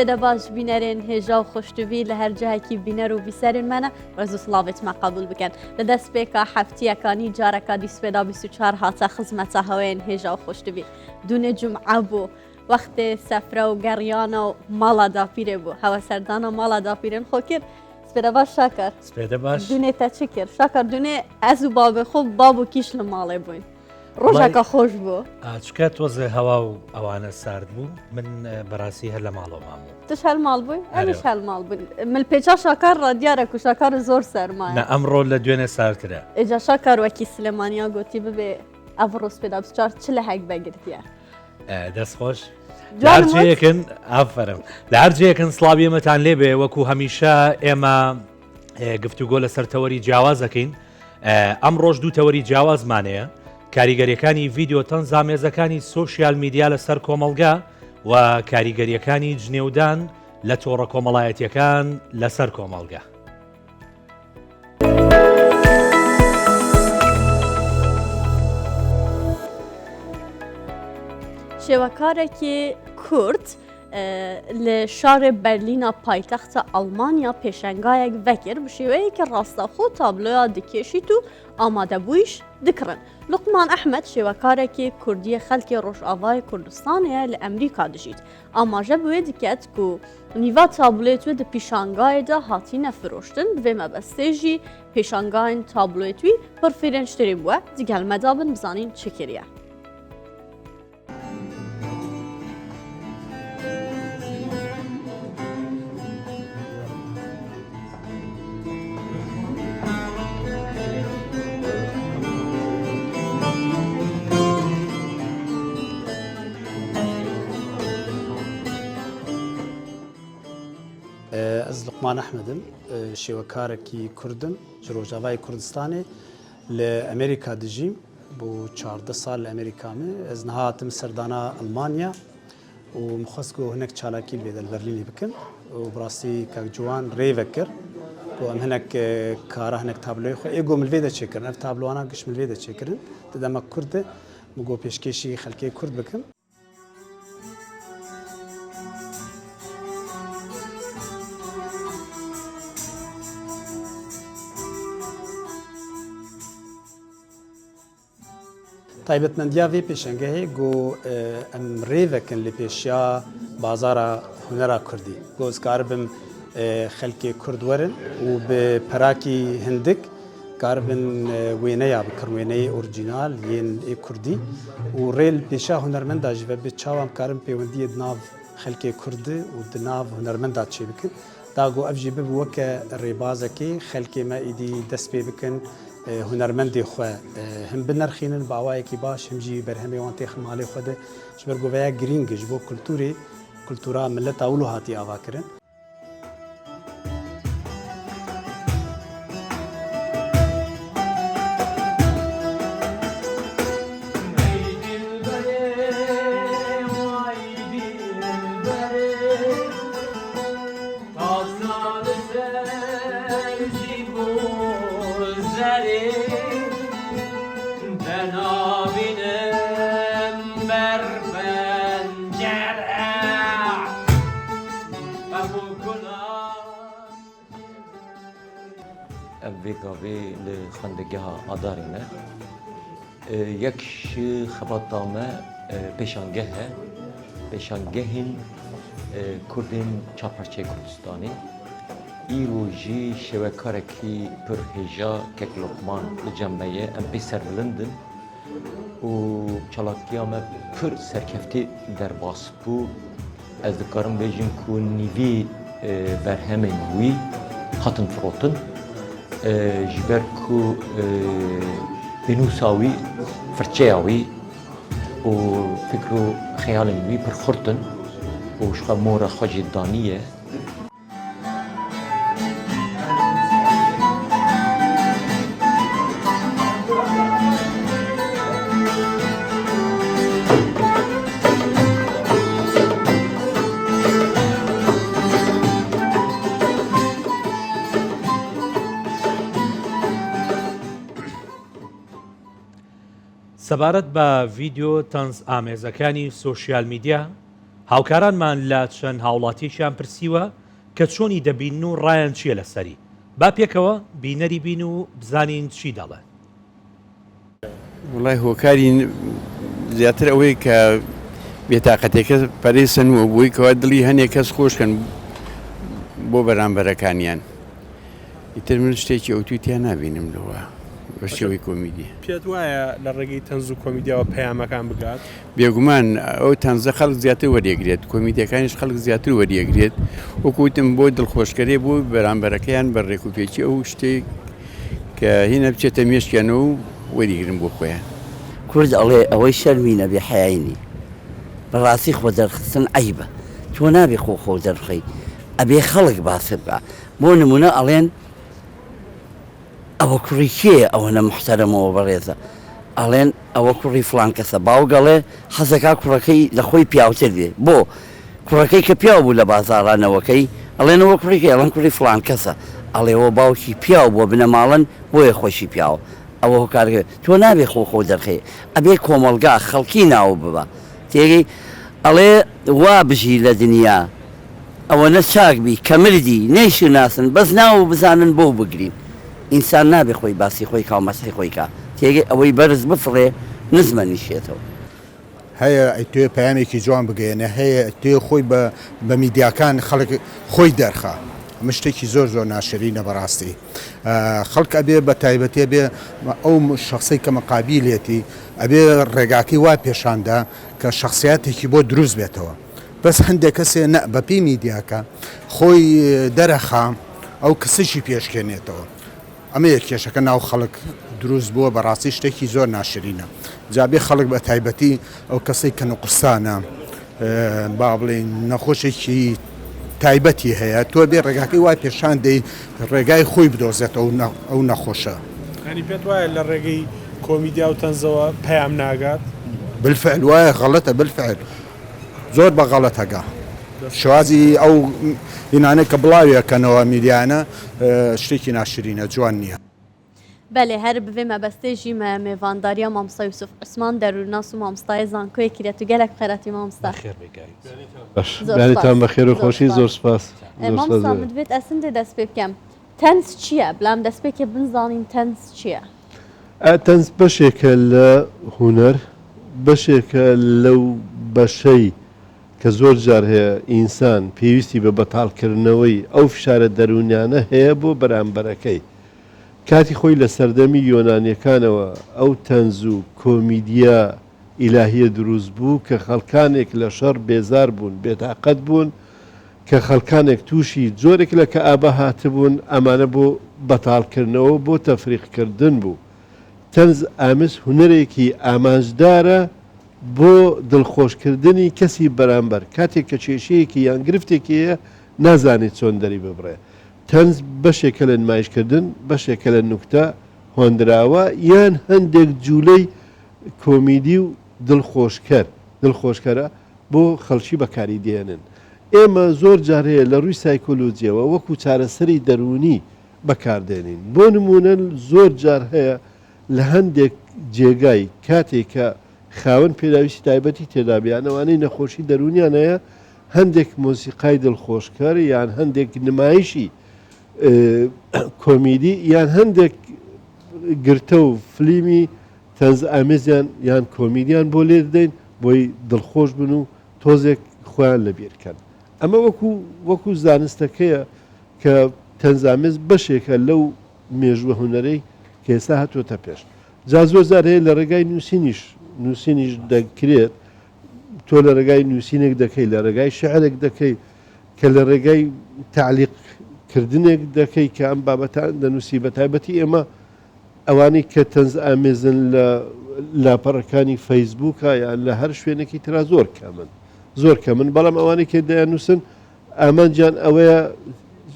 سپیده باش بینرین هجا و خوشتوی لهر جهه کی بینر و بیسرین منه رزو سلاوت ما قبول بکن لدست بیکا هفتی اکانی جارکا دی سپیده 24 هاتا خزمت هاوین هجا و خوشتوی دون جمعه بو وقت سفره و گریان و مالا دا پیره بو هوا سردان و مالا دا پیرن خوکر سپیده باش شاکر سپیده باش دونه تا چی کر شاکر دونه ازو باب خوب بابو کیش لماله بوین روزك خوش بو چکە تۆزێ هەوا و ئەوانە سارد بوو من بەڕاستی هەر لە ماڵەوە ماموو تش هالمال بوي أنا هالمال بوي من البيتشا شاكر ديارك وشاكر زور سرماية نە ئەمڕۆ لە دوێنێ ساردترە إجا شاكر وكي سليمانيا قوتي ببي أفروس بدا بسچار چله هيك بقرتيا دەستخۆش لەرجەیەکن ئافرم لە هەرجەیەکن سڵاویێمەتان لێبێ وەکو هەمیشە ئێمە گفتوگۆ لە سەرتەوەری جیاوازەکەین ئەم ڕۆژ دوو تەوەری جیاوازمانەیە کاریگەریەکانی ڤیددیۆ تەنزامێزەکانی سۆشیال میدیا لەسەر کۆمەڵگا و کاریگەریەکانی جنێودان لە تۆڕە کۆمەڵایەتیەکان لەسەر کۆمەڵگا. شێوەکارێکی کورد لە شارێ بەرلینە پایتەختە ئەڵمانیا پێشەنگایەک vekir bi şêweyekî rastaxo tabloya dikêşît û amadebûyîş dikirin. Luqman Ehmed şêwekarekî Kurdiyê xelkê Rojavayê Kurdistanê ye li Emerîka dijît. Amaje bi wê diket ku nîva tabloyê wê di pîşangayê de hatîne firoştin bi vê mebestê jî pêşangayên tabloyê wî pir fêrînçtirî bûye digel dabin bizanîn çi kiriye. Ez Luqman Ehmedim, şêwekarekî Kurdim ji Rojavayê Kurdistanê li Amerîka dijîm bû 14 sal li Amerîka me. Ez niha hatim serdana Almanya û min xwest ku hinek çalakî li vê Berlînê bikin û bi rastî kak ciwan rê vekir ku em hinek kara hinek tabloyê xwe êgo min li vê de çêkirin. Ev tablowana giş min li vê de çêkirin. Di demek Kurd e min got pêşkêşî xelkê Kurd bikin. تایبەتمەندیا vê pêşengehê got em rê vekin li pêşiya bazara hunera Kurdî. Got ez karibim xelkê Kurd werin û bi perakî hindik karibin wêneya bikin wêneyê orîjînal yên ê Kurdî û rê li pêşiya hunermenda ji ve bi çawa em karin pêwendiyê di nav xelkê Kurdî û di nav hunermenda çê bikin. Da got ev jî bibe weke rêbazekê xelkê me êdî dest pê bikin هنرمندی خو هم بنرخینن با وایکی باش هم جی برهمه وان تخ مالی خود جبر گویا گرینگ جبو کلتورا ملت اولو هاتی آوا کرن Vêgavê li xwendegeha Adarê me yek ji xebata me pêşangeh he pêşangehên Kurdên Çaparçeyê Kurdistanê îro jî şêwekarekî pir hêja Kek Luqman li cem me ye em pê serbilindin û çalakiya me pir serkeftî derbas bû ez dikarim bêjim ku nîvê berhemên wî hatin firotin ji ber ku pênûsa wî firçeya wî û fikr û xeyalên wî pir xurt in û ji xwe mora xwe jî daniye. سەبارەت بە ڤیددیۆ تەنز ئامێزەکانی سۆشیال میدیا هاوکارانمان لە چەند هاوڵاتیشیان پرسیوە کە چۆنی دەبین و ڕایان چییە لەسەری با پێکەوە بینەری بین و بزانین چی دەڵێن. وڵای هۆکاری زیاتر ئەوەی کە بێتاقەتێکە پەرێسن و بووی کەوا دڵی هەنێک کەس خۆشکەن بۆ بەرامبەرەکانیان ئیتر من شتێکی ئەوتویتیان نابینم لەوە بە شێوەی کۆمیدی. پێت وایە لە ڕێگەی تەنز و کۆمیدیاوە پەیامەکان بگات؟ بێگومان ئەو تەنزە خەڵک زیاتر وەریەگرێت، کۆمیدیەکانیش خەڵک زیاتر وەریەگرێت، وەکوتم بۆ دڵخۆشکەرێ بۆ بەرامبەرەکەیان بە ڕێکوپێکی ئەو شتێک کە هینە بچێتە مێشکیانەوە و وەریگرن بۆ خۆیان. کورد ئەڵێ ئەوەی شەرمینە بێ حەیاینی بەڕاستی خۆ دەرخستن عیبە، تۆ نابێ خۆ دەرخەی ئەبێ خەڵک باسی بکە. بۆ نمونە ئەڵێن ئەوە کوڕی کێیە ئەوەنە محتەرەمەوە بەڕێزە، ئەڵێن ئەوە کوڕی فلان کەسە، باو گەڵێ حەزەکە کوڕەکەی لە خۆی پیاوتر بێ، بۆ کوڕەکەی کە پیاو بوو لە بازاڕانەوەکەی ئەڵێنەوە کوڕێکی ئەڵەن کوڕی فلان کەسە، ئەڵێەوە باوکی پیاو بۆ بنەماڵن بۆیە خۆشی پیاوە. ئەوە هۆکارەکە تۆ نابێ خۆ دەرخێ ئەبێ کۆمەلگا خەڵکی ناو ببە تێگەی ئەڵێ وا بژی لە دنیا ئەوەنە چاکبی کە مردی نەیشناسن بەس ناو بزانن بۆ بگرین. ئینسان نابێ خۆی باسی خۆی کا و مەسەی خۆی کا تێگەی ئەوەی بەرز بفڕێ نزمە نیشێتەوە. هەیە توێ پەیامێکی جوان بگەێنە، هەیە توێ خۆی بە میدیاکان خەڵک خۆی دەرخە، ئەمە شتێکی زۆر ناشرینە بەڕاستی. خەڵک ئەبێ بە تایبەتێ بێ ئەو شخصی کە مەقابلێتی ئەبێ ڕێگاکەی وا پێشاندا کە شخصیاتێکی بۆ دروست بێتەوە. بەس هەندێک کەسێ نە بەپی میدیاکە خۆی دەرەخا ئەو کەسێکی پێشکێنێتەوە. ئەمە یەک کێشەکە ناو خەڵک دروست بووە بەڕاستی شتێکی زۆر ناشرینە. جابێ خەڵک بە تایبەتی ئەو کەسەی کە نوقسانە با بڵێن نەخۆشێکی تایبەتی هەیە تۆ بێ ڕێگاکەی وای پێشان دەی ڕێگای خۆی بدۆزێت ئەو نەخۆشە. ینی پێت وایە لە ڕێگەی کۆمیدیا و تەنزەوە پەیام ناگات؟ بالفعل وایە غەڵەتە، بالفعل زۆر بە غەڵەتەگا شوازی ئەو هینانە کە بڵاویەکەنەوە میدیانە شتێکی ناشرینە جوان نییە. بله هر بوی مبستێژی میوانداریا مامستا یوسف عثمان دەروناس و مامستای زانکۆی کرێت و گەلک خێراتی مامستا. بەخێرتان بەخێر و خۆشی زۆر سپاس. مامستا من دوێت ئەسندێ دەست پێ بکەم. تەنز چییە؟ بلام دەست پێکێ بنزانین تەنز چییە؟ تەنز بەشێکە لە هونەر، بەشێکە لەو بەشەی کە زۆر جار هەیە ئینسان پێویستی بە بەتاڵکردنەوەی ئەو فشارە دەرونیانە هەیە بۆ بەرامبەرەکەی. کاتی خۆی لە سەردەمی یۆنانیەکانەوە ئەو تەنز و کۆمیدیا ئیلاهیە دروست بوو کە خەڵکانێک لە شەڕ بێزار بوون، بێتاقەت بوون، کە خەڵکانێک تووشی جۆرێک لە کە ئابە هاتبوون ئەمانە بۆ بەتاڵکردنەوە بۆ تەفریقکردن بوو. تەنز ئامز هونەرێکی ئامانجدارە بۆ دڵخۆشکردنی کەسی بەرامبەر کاتێک کە کێشەیەکی یان گرفتێکیە نازانێت چۆن دەری ببڕێ. تەنز بەشێکە لە نمایشکردن، بەشێکە لە نوکتە هۆندراوە یان هەندێک جوولەی کۆمیدی و دڵخۆشکەرە بۆ خەڵکی بەکاری دێنن. ئێمە زۆر جار هەیە لە ڕووی سایکۆلۆجیەوە وەکو چارەسەری دەرونی بەکاردێنین. بۆ نمونە زۆر جار هەیە لە هەندێک جێگای کاتێک کە خاوەن پێداویستی تایبەتی تێدابیانەوانەی نەخۆشی دەرونیان هەیە هەندێک مۆسیقای دڵخۆشکار یان هەندێک نمایشی کۆمیدی یان هەندێک گرتە و فلیمی تەنز ئامێزیان یان کۆمیدیان بۆ لێ دەدەین بۆی دڵخۆش بن و تۆزێک خۆیان لەبیرکەن. ئەمە وەکو زانستەکەیە کە تەنزامێز بەشێکە لەو مێژوە هونەرەی کە ئێستا هاتوۆتە پێش. جا زۆر زار هەیە لە ڕێگای نووسینیش دەکرێت، تۆ لە ڕێگای نووسینێک دەکەی، لە ڕێگای شعرێک دەکەی کە لە ڕێگای تعلیقکردنێک دەکەی کە ئەم بابەتان دەنووسی بە تایبەتی ئێمە ئەوانەی کە تەنز ئامێزن لە لاپەڕەکانی فەیسبووکە یان لە هەر شوێنێکی ترا زۆر کەمن بەڵام ئەوانەی کە دەیانووسن ئامانجیان ئەوەیە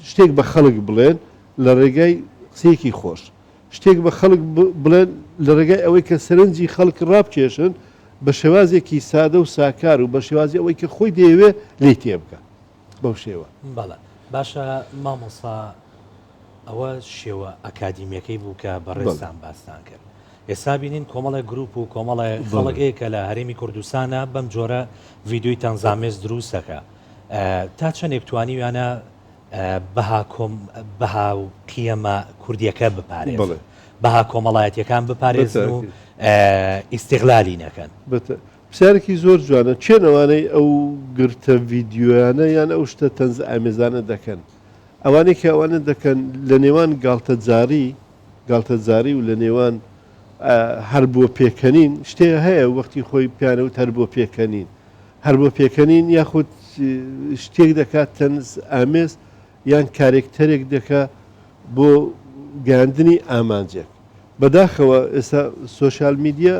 شتێک بە خەڵک بڵێن لە ڕێگای قسەیەکی خۆش، شتێک بە خەڵک بڵێن لە ڕێگای ئەوەی کە سەرنجی خەڵک ڕابکێشن بە شێوازێکی سادە و ساکار و بە شێوازی ئەوەی کە خۆی دەیەوێ لی تێ بکە بەو شێوە. بەڵێ باشە مامۆستا ئەوە شێوە ئەکادیمیەکەی بوو کە بەڕێستان باستان کرد. ئێستا بینین کۆمەڵە گروپ و کۆمەڵە خەڵکەیەکە لە هەرێمی کوردستانە بەم جۆرە ڤیددیۆی تەنزامێز دروستەکە تا چەندێک توانیویانە بەها و قیەمە کوردیەکە بپارێزن بەها کۆمەڵایەتیەکان بپارێزن و ئیستیغلالی نەکەن پرسیارێکی زۆر جوانە چێنەوانەی ئەو گرتە ڤیددیۆیانە یان ئەو شتە تەنز ئامێزانە دەکەن ئەوانەی کە ئەوانە دەکەن لە نێوان گاڵتەجاری و لە نێوان هەر بۆ پێکەنین شتێ هەیە وەختی خۆی پیانەوت هەر بۆ پێکەنین هەر بۆ پێکەنین یاخود شتێک دەکات تەنز ئامێز یان کارێکتەرێک دەکا بۆ گەاندنی ئامانجێک بەداخەوە ئێستا سۆشال میدیا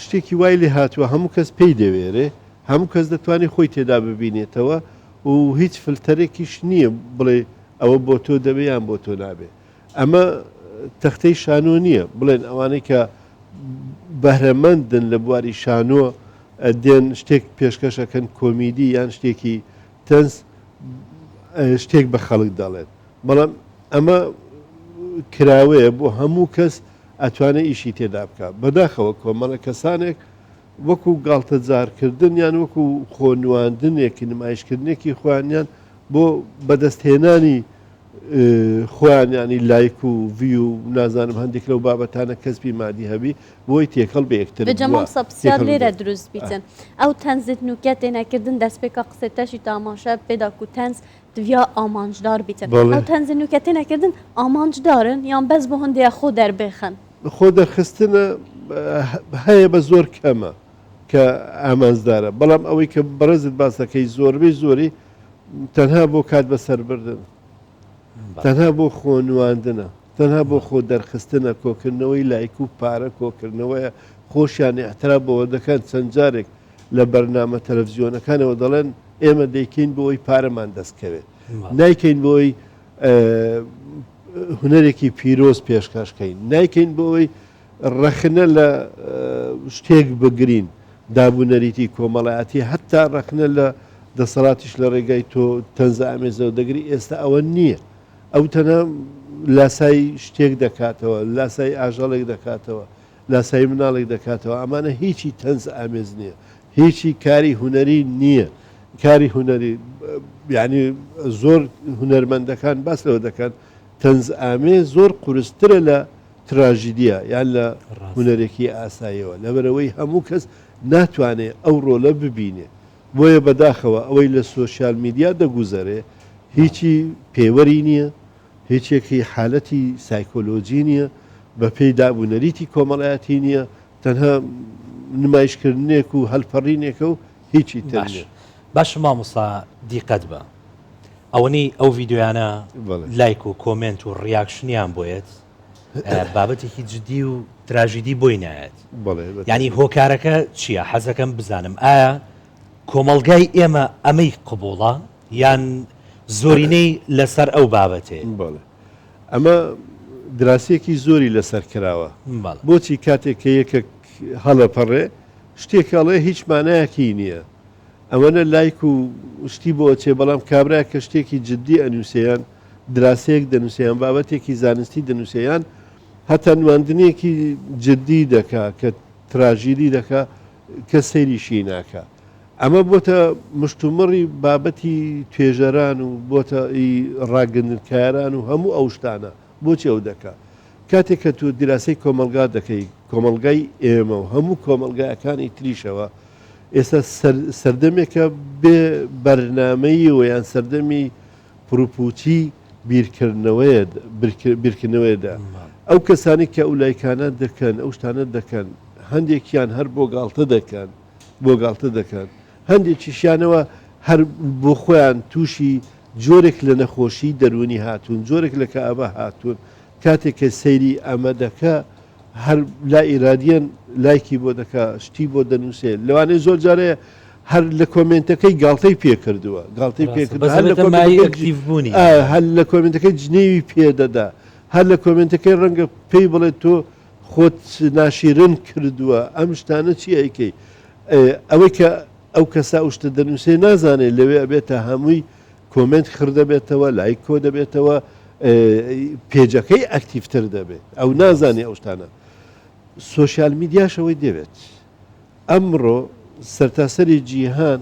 شتێکی وای لێ هاتووە هەموو کەس پێی دەوێرێ هەموو کەس دەتوانێت خۆی تێدا ببینێتەوە و هیچ فلتەرێکیش نییە بڵێ ئەوە بۆ تۆ دەبێ یان بۆ تۆ نابێ ئەمە تەختەی شانۆ نییە بڵێن ئەوانەی کە بەهرەمەندن لە بواری شانۆ دێن شتێک پێشکەشەکەن کۆمیدی یان شتێکی تەنز شتێک بە خەڵک دەڵێن بەڵام ئەمە کراوەیە بۆ هەموو کەس ئەتوانێت ئیشی تێدا بکە بەداخەوە کۆمەڵە کەسانێک وەکو گاڵتە جارکردن یان وەکو خۆنواندنێکی نمایشکردنێکی خوانیان بۆ بەدەستهێنانی خۆیانیانی لایک و وی و نازانم هەندێک لەو بابەتانە کەسبی مادی هەبی بۆی تێکەڵ بە یەکتر بەجەمال سەبسیار لێرە دروست بیتن ئەو تەنزت نوکە تێنەکردن دەستپێکە قسەتەشی تاماشە پێدا و تەنز دویا ئامانجدار بیتن ئەو تەنز نوکە تێنەکردن ئامانجدارن یان بەس بۆ هەندێک خۆ دەربێخن خۆ دەرخستنە هەیە بە زۆر کەمە کە ئامانزدارە بەڵام ئەوەی کە بەڕێزت باسەکەی زۆربەی زۆری تەنها بۆ کات بەسەربردن تەنها بۆ خۆنواندنە تەنها بۆ خۆ دەرخستنە کۆکردنەوەی لایک و پارە کۆکردنەوەیە خۆشیان احترا بەوە دەکەن چەند جارێک لە بەرنامە تەلەڤیزیۆنەکانەوە دەڵێن ئێمە دەیکەین بۆی پارەمان دەستکەوێت نایکەین بۆی هونەرێکی پیرۆز پێشکەشکەین نایکەین بۆی ڕەخنە لە شتێک بگرین دابوونەریتی کۆمەڵایەتی هەتا ڕەخنە لە دەسەڵاتیش لە ڕێگای تۆ تەنزە ئامێزەوە دەگری ئێستا ئەوە نییە ئەو تەنە لاسایی شتێک دەکاتەوە لاسایی ئاژەڵێک دەکاتەوە لاسایی مناڵێک دەکاتەوە ئەمانە هیچی تەنز ئامێز نییە هیچی کاری هونەری نییە کاری هونەری یعنی زۆر هونەرمەندەکان باس لەوە دەکەن تەنز ئامێز زۆر قورسترە لە تراژیدیە یان لە هونەرێکی ئاساییەوە لەبەرەوەی هەموو کەس ناتوانێت ئەو ڕۆلە ببینێ بۆیە بەداخەوە ئەوەی لە سۆشیال میدیا دەگوزارێ هیچی پێوەری نییە هیچێکی حالەتی سایکۆلۆجی نییە بە پێی دابوونەریتی کۆمەڵایەتی نییە تەنها نمایشکردنێک و هەلپەڕینێکە و هیچی تر نییە باش مامۆستا دیقەت بە ئەوەنی ئەو ڤیددیۆیانە لایک و کۆمنت و ڕیاکشنیان بۆیت بابەتێکی جدی و تراژیدی بۆی نایەت ینی هۆکارەکە چییە حەزەکەم بزانم ئایا کۆمەلگای ئێمە ئەمەی قبوڵە یان زۆرینەی لەسەر ئەو بابەتێ ئەمە دراسێکی زۆری لەسەر کراوە بۆچی کاتێک کە یەکێک هەڵەپەڕێ شتێکڵێ هیچ مانایەکی نییە ئەوەنە لایک و شتی بۆچێ بەڵام کابراە کە شتێکی جددی ئەنووسیان دراسەیەک دەنووسیان بابەتێکی زانستی دەنووسیان هەتا نواندنێکی جددی دەکا کە تراژیدی دەکا کە سەیریشی ناکە ئەمە بۆتە مشتومڕی بابەتی توێژەران و بۆتە ڕاگەندکاران و هەموو ئەو شتانە بۆچی ئەو دەکا کاتێک کە تو دیراسی کۆمەلگا دەکەی کۆمەلگای ئێمە و هەموو کۆمەلگایەکانی تریشەوە ئێستا سەردەمێکە بێ بەرنامەی و یان سەردەمی پروپوچی بیرکردنەوەیدا ئەو کەسانی کە ئەو لایکانە دەکەن ئەو شتانە دەکەن هەندێکیان هەر بۆ گاڵتە دەکەن هەندێکیشیانەوە هەر بۆ خۆیان تووشی جۆرێک لە نەخۆشی دەرونی هاتوون جۆرێک لە کەئابە هاتوون کاتێک کە سەیری ئەمە دەکا هەر لا ئیرادیان لایکی بۆ دەکا شتی بۆ دەنووسێت لەوانەیە زۆر جارەیە هەر لە کۆمنتەکەی گاڵتەی پێکردووە گاڵتەی پێکرد هەر لە کۆمنتەکەی جنێوی پێدەدا هەر لە کۆمنتەکەی ڕەنگە پێی بڵێت تۆ خۆت ناشیرن کردووە ئەم شتانە چی ئەیکەی ئەوەی کە ئەو کەسا شتە دەنووسێ نازانێت لەوێ ئەبێتە هەمووی کۆمنت خردەبێتەوە لایک کۆ دەبێتەوە پێجەکەی ئەکتیفتر دەبێت ئەو نازانێ ئەو شتانە سوۆسیال میدیاشەوەی دەوێت ئەمڕۆ سەرتاسەری جیهان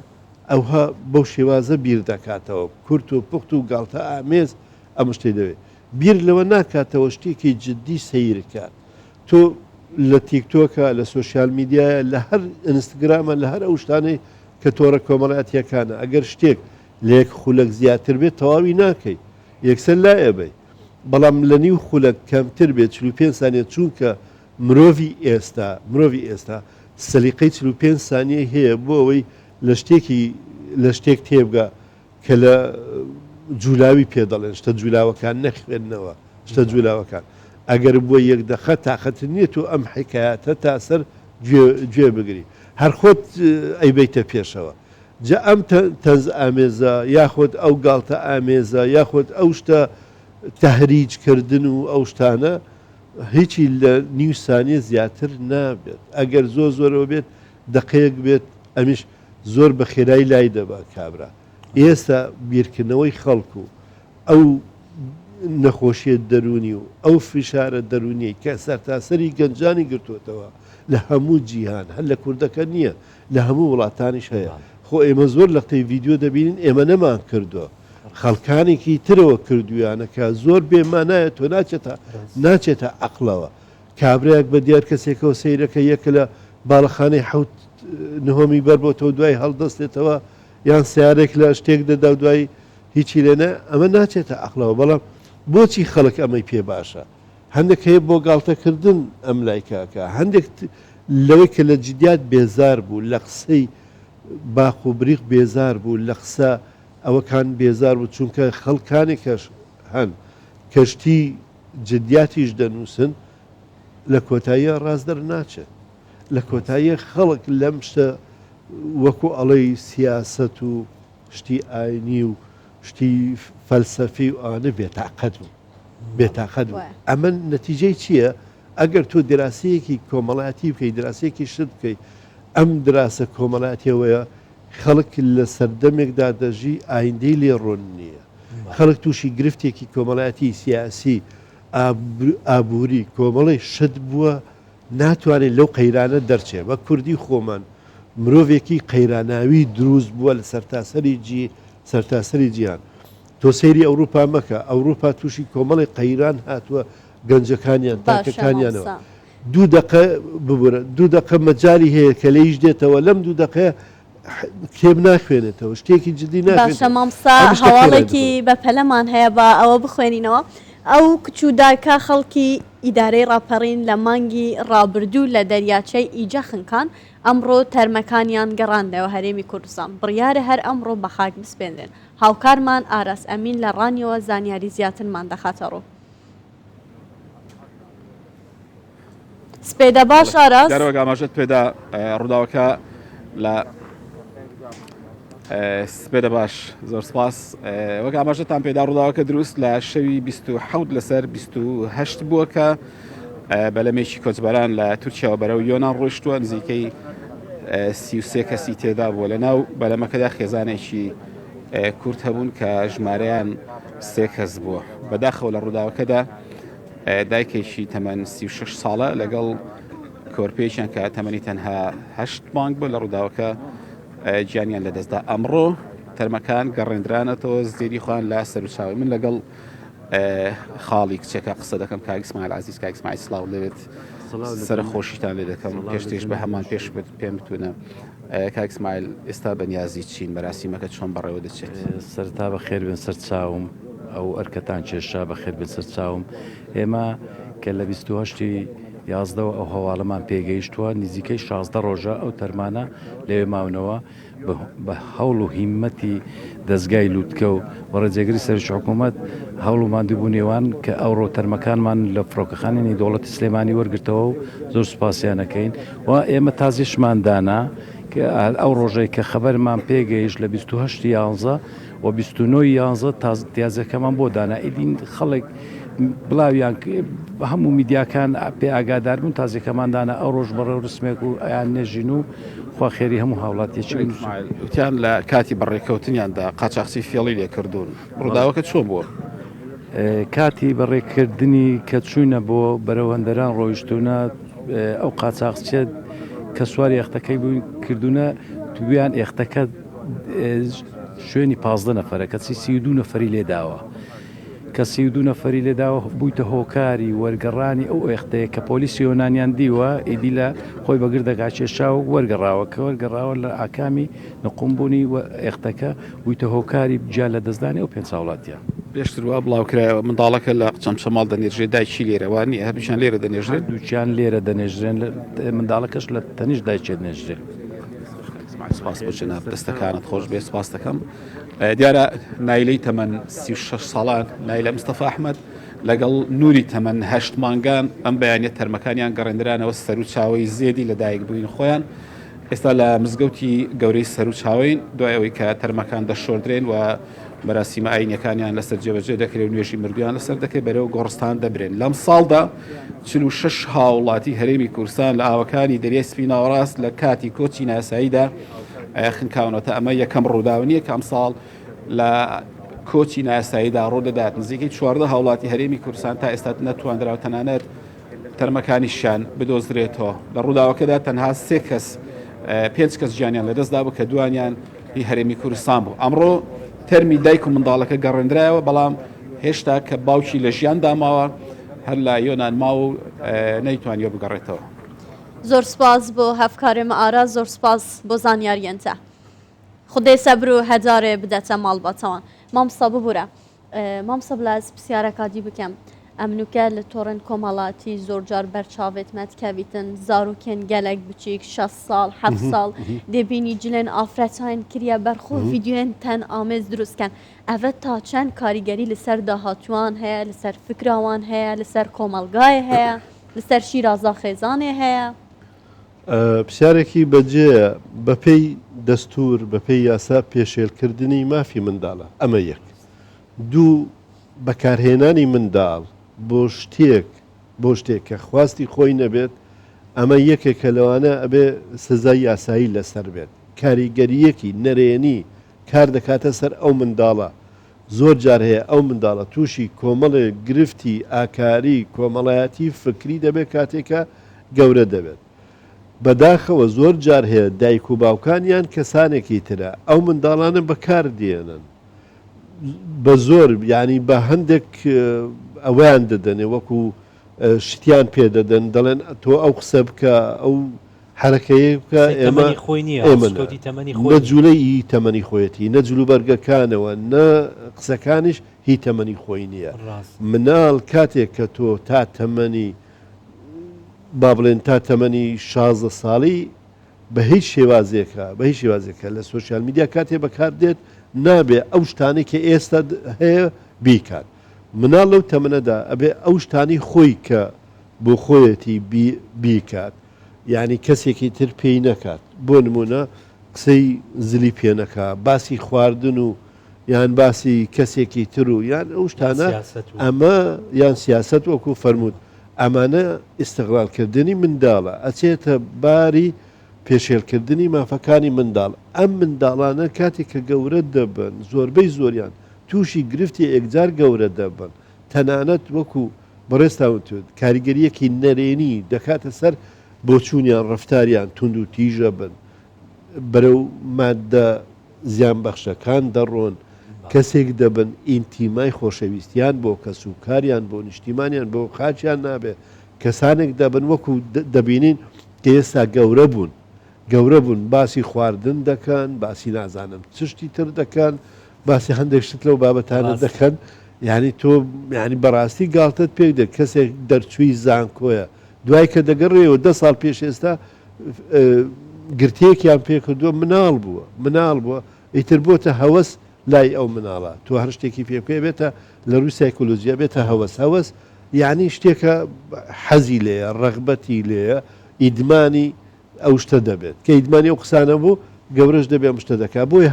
ئەوها بەو شێوازە بیر دەکاتەوە کورت و پوخت و گاڵتە ئامێز ئەم شتەی دەوێت بیر لەوە ناکاتەوە شتێکی جددی سیرکات تۆ لە تیکتۆکە لە سوۆسیال میدیایە لە هەر ئینستاگرامە لە هەر ئەو شتانەی کە تۆڕە کۆمەڵایەتیەکانە ئەگەر شتێک لە یەک خولەک زیاتر بێت تەواوی ناکەی یەکسەر لایەبەی بەڵام لە نیو خولەک کەمتر بێت 45 سانیە چونکە مرۆڤی ئێستا سەلیقەی 45 سانیە هەیە بۆ ئەوەی لە شتێک تێبگا کە لە جولاوی پێدەڵێن شتە جولاوەکان نەخوێندنەوە شتە جولاوەکان ئەگەر بۆ یەک دەخە تااقەت نییە و ئەم حکایەتە تا سەر گوێ بگری هەر خۆت ئەیبیتە پێشەوە جا ئەم تەنز ئامێزە یاخۆت ئەو گاڵتە ئامێزە یاخۆت ئەو شتە تەهریجکردن و ئەو شتانە هیچی لە نیو سانیە زیاتر نابێت ئەگەر زۆرەوە بێت دقەیەک بێت ئەمیش زۆر بە خێرایی لای دەبا کابرا ئێستا بیرکردنەوەی خەڵکو ئەو نەخۆشیە دەرونی و ئەو فشارە دەرونی کە سەرتاسەری گەنجانی گرتوتەوە لە هەموو جیهان هەر لە کوردەکە نییە لە هەموو وڵاتانیش هەیە خۆ ئێمە زۆر لە قەی ڤیددیۆ دەبینین ئێمە نەمان کردووە خەڵکانێکی ترەوە کردویانەکە زۆر بێمانایە تۆ ناچێتە عەقڵەوە کابراەک بە دیار کەسێکەوە سەیرەکە یەکە لە باڵەخانەی حەوت نهۆمی بەر بۆ تۆ دوای هەڵدەستێتەوە یان سیارێک لە شتێک دەدا و دوای هیچی لێنە ئەمە ناچێتە عەقڵەوە بەڵام بۆچی خەڵک ئەمەی پێ باشە هەندێک هەیە بۆ گاڵتەکردن ئەم لایکاکە هەندێک لەوەی کە لە جدیات بێزار بوو لە قسەی باخ و بریق بێزار بوو لە قسە ئەوەکان بێزار بوو چونکە خەڵکانێکەش هەن کەشتی جدیاتیش دەنووسن لە کۆتاییە ڕاستدەر ناچێت لە کۆتاییە خەڵک لەم شتە وەکو ئەڵەی سیاست و شتی ئاینی و شتی فەلسەفی و ئانە بێتاقەت بوو ئەمە نەتیجەی چییە ئەگەر تۆ دراسەیەکی کۆمەڵایەتی بکەی دراسەیەکی شت بکەی ئەم دراسە کۆمەڵایەتیەوەیە خەڵک لە سەردەمێکدا دەژی ئایندەی لێ ڕۆن نییە خەڵک تووشی گرفتێکی کۆمەڵایەتی سیاسی ئابووری کۆمەڵی شت بووە ناتوانێت لەو قەیرانە دەرچێت بە کوردی خۆمان مرۆڤێکی قەیراناوی دروست بووە لە سەرتاسەری جیهان تۆ سەیری ئەوروپا مەکە ئەوروپا تووشی کۆمەڵی قەیران هاتووە گەنجەکانیان تاکەکانیانەوە دوو دقە مەجای هەیە کە لەیش دێتەوە لەم دوو دقەیە کێب ناخوێنێتەوە شتێکی جدی باشە مامسا هەواڵێکی بە پەلەمان هەیە بە ئەوە بخوێنینەوە ئەو کچوداکە خەڵکی ئیدارەی ڕاپەڕین لە مانگی ڕابردوو لە دەریاچەی ئیجە خنکان ئەمڕۆ تەرمەکانیان گەڕاندەوە هەرێمی کوردستان بڕیارە هەر ئەمڕۆ بە خاک بسپێنرێن هاوکارمان ئاراس ئەمین لە ڕانیەوە زانیاری زیاترمان دەخاتە ڕۆ سپێدە باش ئاراس دەرەوە ئاماژەت پێدا ڕووداوەکە لە سپێدە باش زۆر سپاس وەک ئاماژەتان پێدا ڕووداوەکە دروست لە شەوی 27 لەسەر 28 بووە کە بەلەمێکی کۆچبەران لە تورکیاوە بەرەو یۆنان ڕۆیشتووە نزیکەی 33 کەسی تێدا بووە لەناو بەلەمەکەدا خێزانێکی کورد هەبوون کە ژمارەیان 3 کەس بووە بەداخەوە لە ڕووداوەکەدا دایکێکی تەمەن 36 ساڵە لەگەڵ کۆرپێکیان کە تەمەنی تەنها 8 مانگ بوو لە ڕووداوەکە گیانیان لەدەستدا ئەمڕۆ تەرمەکان گەڕێنرانەتەوە زێری خوان لە سەرچاوی من لەگەڵ خاڵی کچێکە قسە دەکەم کاکسمایل عزیز کاکسمای سلااو لێت سرە خۆشیتان لێ دەکەم پێشتێش بە هەمان پێش پێم بتونە کاکسمایل ئێستا بەنیازی چین بەراسیمەکە چۆن بەڕێوە دەچێت سەرتا بە خێر بن سەر چاوم ئەو ئەرکەتان کێشا بە خێر بن سەر چاوم ئێمە کە لە 28 یازدەوە ئەو هەواڵەمان پێگەیشتووە نزیکەی 16 ڕۆژە ئەو تەرمانە لەوێ ماونەوە بە هەوڵ و هیممەتی دەستگای لووتکە و بەڕێجێگری سەرش حکوومەت هەوڵ و مادووبوو نێوان کە ئەوڕۆ تەرمەکانمان لە فڕۆکەخانێنی دەوڵەتی سلێمانی وەرگرتەوە و زۆر سوپاسیانەکەین و ئێمە تازیشماندانا کە ئەو ڕۆژەی کە خەبەرمان پێگەیشت لە 28 یانزە و 29 یانزە تازیەکەمان بۆ دانا ئیدین خەڵک بڵاویان هەموو میدیاکان پێ ئاگادار بوون تازیەکەماندانە ئەو ڕۆژ بەڕێ و رسمێک و ئەیان نێژین و خوا خێری هەموو هاوڵاتیەکی وتیان لە کاتی بەڕێکەوتنیاندا قاچاقچی فێڵی لێکردوون ڕووداوەکە چۆن بووە؟ کاتی بەڕێکردنی کە چوونە بۆ بەرەوەندەران ڕۆیشتونە ئەو قاچاقچێت کە سواری یەختەکەی بووین کردوونە تویان یەختەکە شوێنی 15 نەفەرە کەچی 32 نەفەری لێداوە کە 32 نەفەری لێداوە بوویتە هۆکاری وەرگەڕانی ئەو ئێختەیە کە پۆلیسی یۆنانیان دیوە ئیدی لە خۆی بەگرد دەگاچێشا و وەرگەڕاوە کە وەرگەڕاوە لە ئاکامی نەقومبوونی ئێختەکە بوویتە هۆکاری جا لە دەستدانی ئەو پێنج هاوڵاتیە پێشتر وا بڵاوکرایەوە منداڵەکە لە چەمچەماڵ دەنێژێ دایکی لێرەوانی هەردووچیان لێرە دەنێژرێت دووچیان لێرە دەنێژرێن منداڵەکەش لە تەنیش دایکێت نێژرێ سپاس بۆ جەناب دەستەکانت خۆش بێ سپاس دەکەم دیارە نایلەی تەمەن 36 ساڵان نایلە مستەفا ئەحمەد لەگەڵ نوری تەمەن 8 مانگان ئەم بەیانیە تەرمەکانیان گەڕێنرانەوە سەر و چاوەی زێدی لە دایک بووین خۆیان ئێستا لە مزگەوتی گەورەی سەر و چاوین دوای ئەوەی کە تەرمەکان دەشۆردرێن و بەراسیمە ئاینەکانیان لەسەر جێبەجێ دەکرێت و نوێژی مردویان لەسەر دەکەێت بەرەو گۆڕستان دەبرێن لەم ساڵدا 46 هاوڵاتی هەرێمی کوردستان لە ئاوەکانی دەریای سپی ناوەڕاست لە کاتی کۆچی ناساییدا خنکاونەتە ئەمە یەکەم ڕووداونیە کەم ساڵ لە کۆچی ناساییدا ڕوودەدات نزیکەی 14 هاوڵاتی هەرێمی کوردستان تا ئێستا نەتوانراوە تەنانەت تەرمەکانیشیان بدۆزرێتەوە لە ڕووداوەکەدا تەنها 3 کەس 5 کەس گیانیان لەدەستدا بوو کە دوانیان هی هەرێمی کوردستان بوو ئەمڕۆ تەرمی دایک و منداڵەکە گەڕێنرایەوە بەڵام هێشتا کە باوکی لە ژیان داماوە هەر لە یۆنان ماوە و نەیتوانیوە بگەڕێتەوە زۆر سپاس بۆ هەفکارێمە ئارا زۆر سپاس بۆ زانیاریەنتە خودێ سەبر و هەجارێ بدەتە ماڵ بەتەوان مامستا ببوورە مامسە بلاز پرسیارەکادی بکەم ئەمنوکە لە تۆڕن کۆمەڵاتی زۆرجار بەرچاوێت مەتکەویتن زارۆکێن گەلێک بچیک 6 ساڵ 7 ساڵ دەبینی جلێن ئافرەتاین کریە بەرخۆ ڤیددیوێن تەن ئامێز دروستکەن ئەvە تا چەند کاریگەری لەسەر داهاتوان هەیە لەسەر فکراوان هەیە لەسەر کۆمەلگای هەیە لەسەر شیرازا خێزانێ هەیە پرسیارێکی بەجێە بەپێی دەستور بەپێی یاسا پێشێلکردنی مافی منداڵە ئەمە یەک دوو بەکارهێنانی منداڵ بۆ شتێک کە خواستی خۆی نەبێت ئەمە یەکێکە لەوانە ئەبێ سزای یاسایی لەسەر بێت کاریگەریەکی نەرێنی کار دەکاتە سەر ئەو منداڵە زۆر جار هەیە ئەو منداڵە تووشی کۆمەڵێ گرفتی ئاکاری کۆمەڵایەتی فکری دەبێت کاتێکە گەورە دەبێت بەداخەوە زۆر جار هەیە دایک و باوکانیان کەسانێکی ترە ئەو منداڵانە بەکار دێنن بە زۆر ینی بە هەندێک ئەویان دەدەنێ وەکو شتیان پێدەدەن دەڵێن تۆ ئەو قسە بکە ئەو حرەکەیە بکە ئێمە نەجوولەی تەمەنی خۆیەتی نەجلو بەرگەکانەوە نە قسەکانیش هی تەمەنی خۆی نییە مناڵ کاتێک کە تۆ تا تەمەنی با بڵێن تا تەمەنی 16 ساڵی بە هیچ شێوازێکە لە سوۆسیال میدیا کاتێ بەکار دێت نابێ ئەو شتانی کە ئێستا هەیە بیکات مناڵ لەو تەمەنەدا ئەبێ ئەو شتانی خۆی کە بۆ خۆیەتی بیکات یعنی کەسێکی تر پێی نەکات بۆ نمونە قسەی زلی پێ نەکا باسی خواردن و یان باسی کەسێکی تر و یان ئەو شتانە ئەمە یان سیاست وەکو فەرمووت ئەمانە ئیستیغلالکردنی منداڵە ئەچێتە باری پێشێلکردنی مافەکانی منداڵ ئەم منداڵانە کاتێک کە گەورە دەبن زۆربەی زۆریان تووشی گرفتی ئەکجار گەورە دەبن تەنانەت وەکو بەڕێستاوتوت کاریگەریەکی نەرێنی دەکاتە سەر بۆچوونیان ڕفتاریان تونند و تیژە بن بەرەو مادە زیانبەخشەکان دەڕۆن کەسێک دەبن ئینتیمای خۆشەویستیان بۆ کەس و کاریان بۆ نیشتیمانیان بۆ خاچیان نابێت کەسانێک دەبن وەکو دەبینین کە ئێستا گەورە بوون باسی خواردن دەکەن باسی نازانم چشتی تر دەکەن باسی هەندێک شت لەو بابەتانە دەکەن یعنی تۆ ینی بەڕاستی گاڵتت پێک دێت کەسێک دەرچووی زانکۆیە دوای کە دەگەڕێەوە 10 ساڵ پێش ئێستا گرتەیەکیان پێکردووە مناڵ بووە ئیتر بۆتە هەوەس لای ئەو مناڵە تۆ هەر شتێکی پێکوێ بێتە لە ڕووی سایکۆلۆژیا بێتە هەوەس یعنی شتێکە حەزی لێیە ڕەغبەتی لێیە ئیدمانی ئەو شتە دەبێت کە ئیدمانی ئەو قسانە بوو گەورەش دەبێ ئەم شتە دەکات بۆی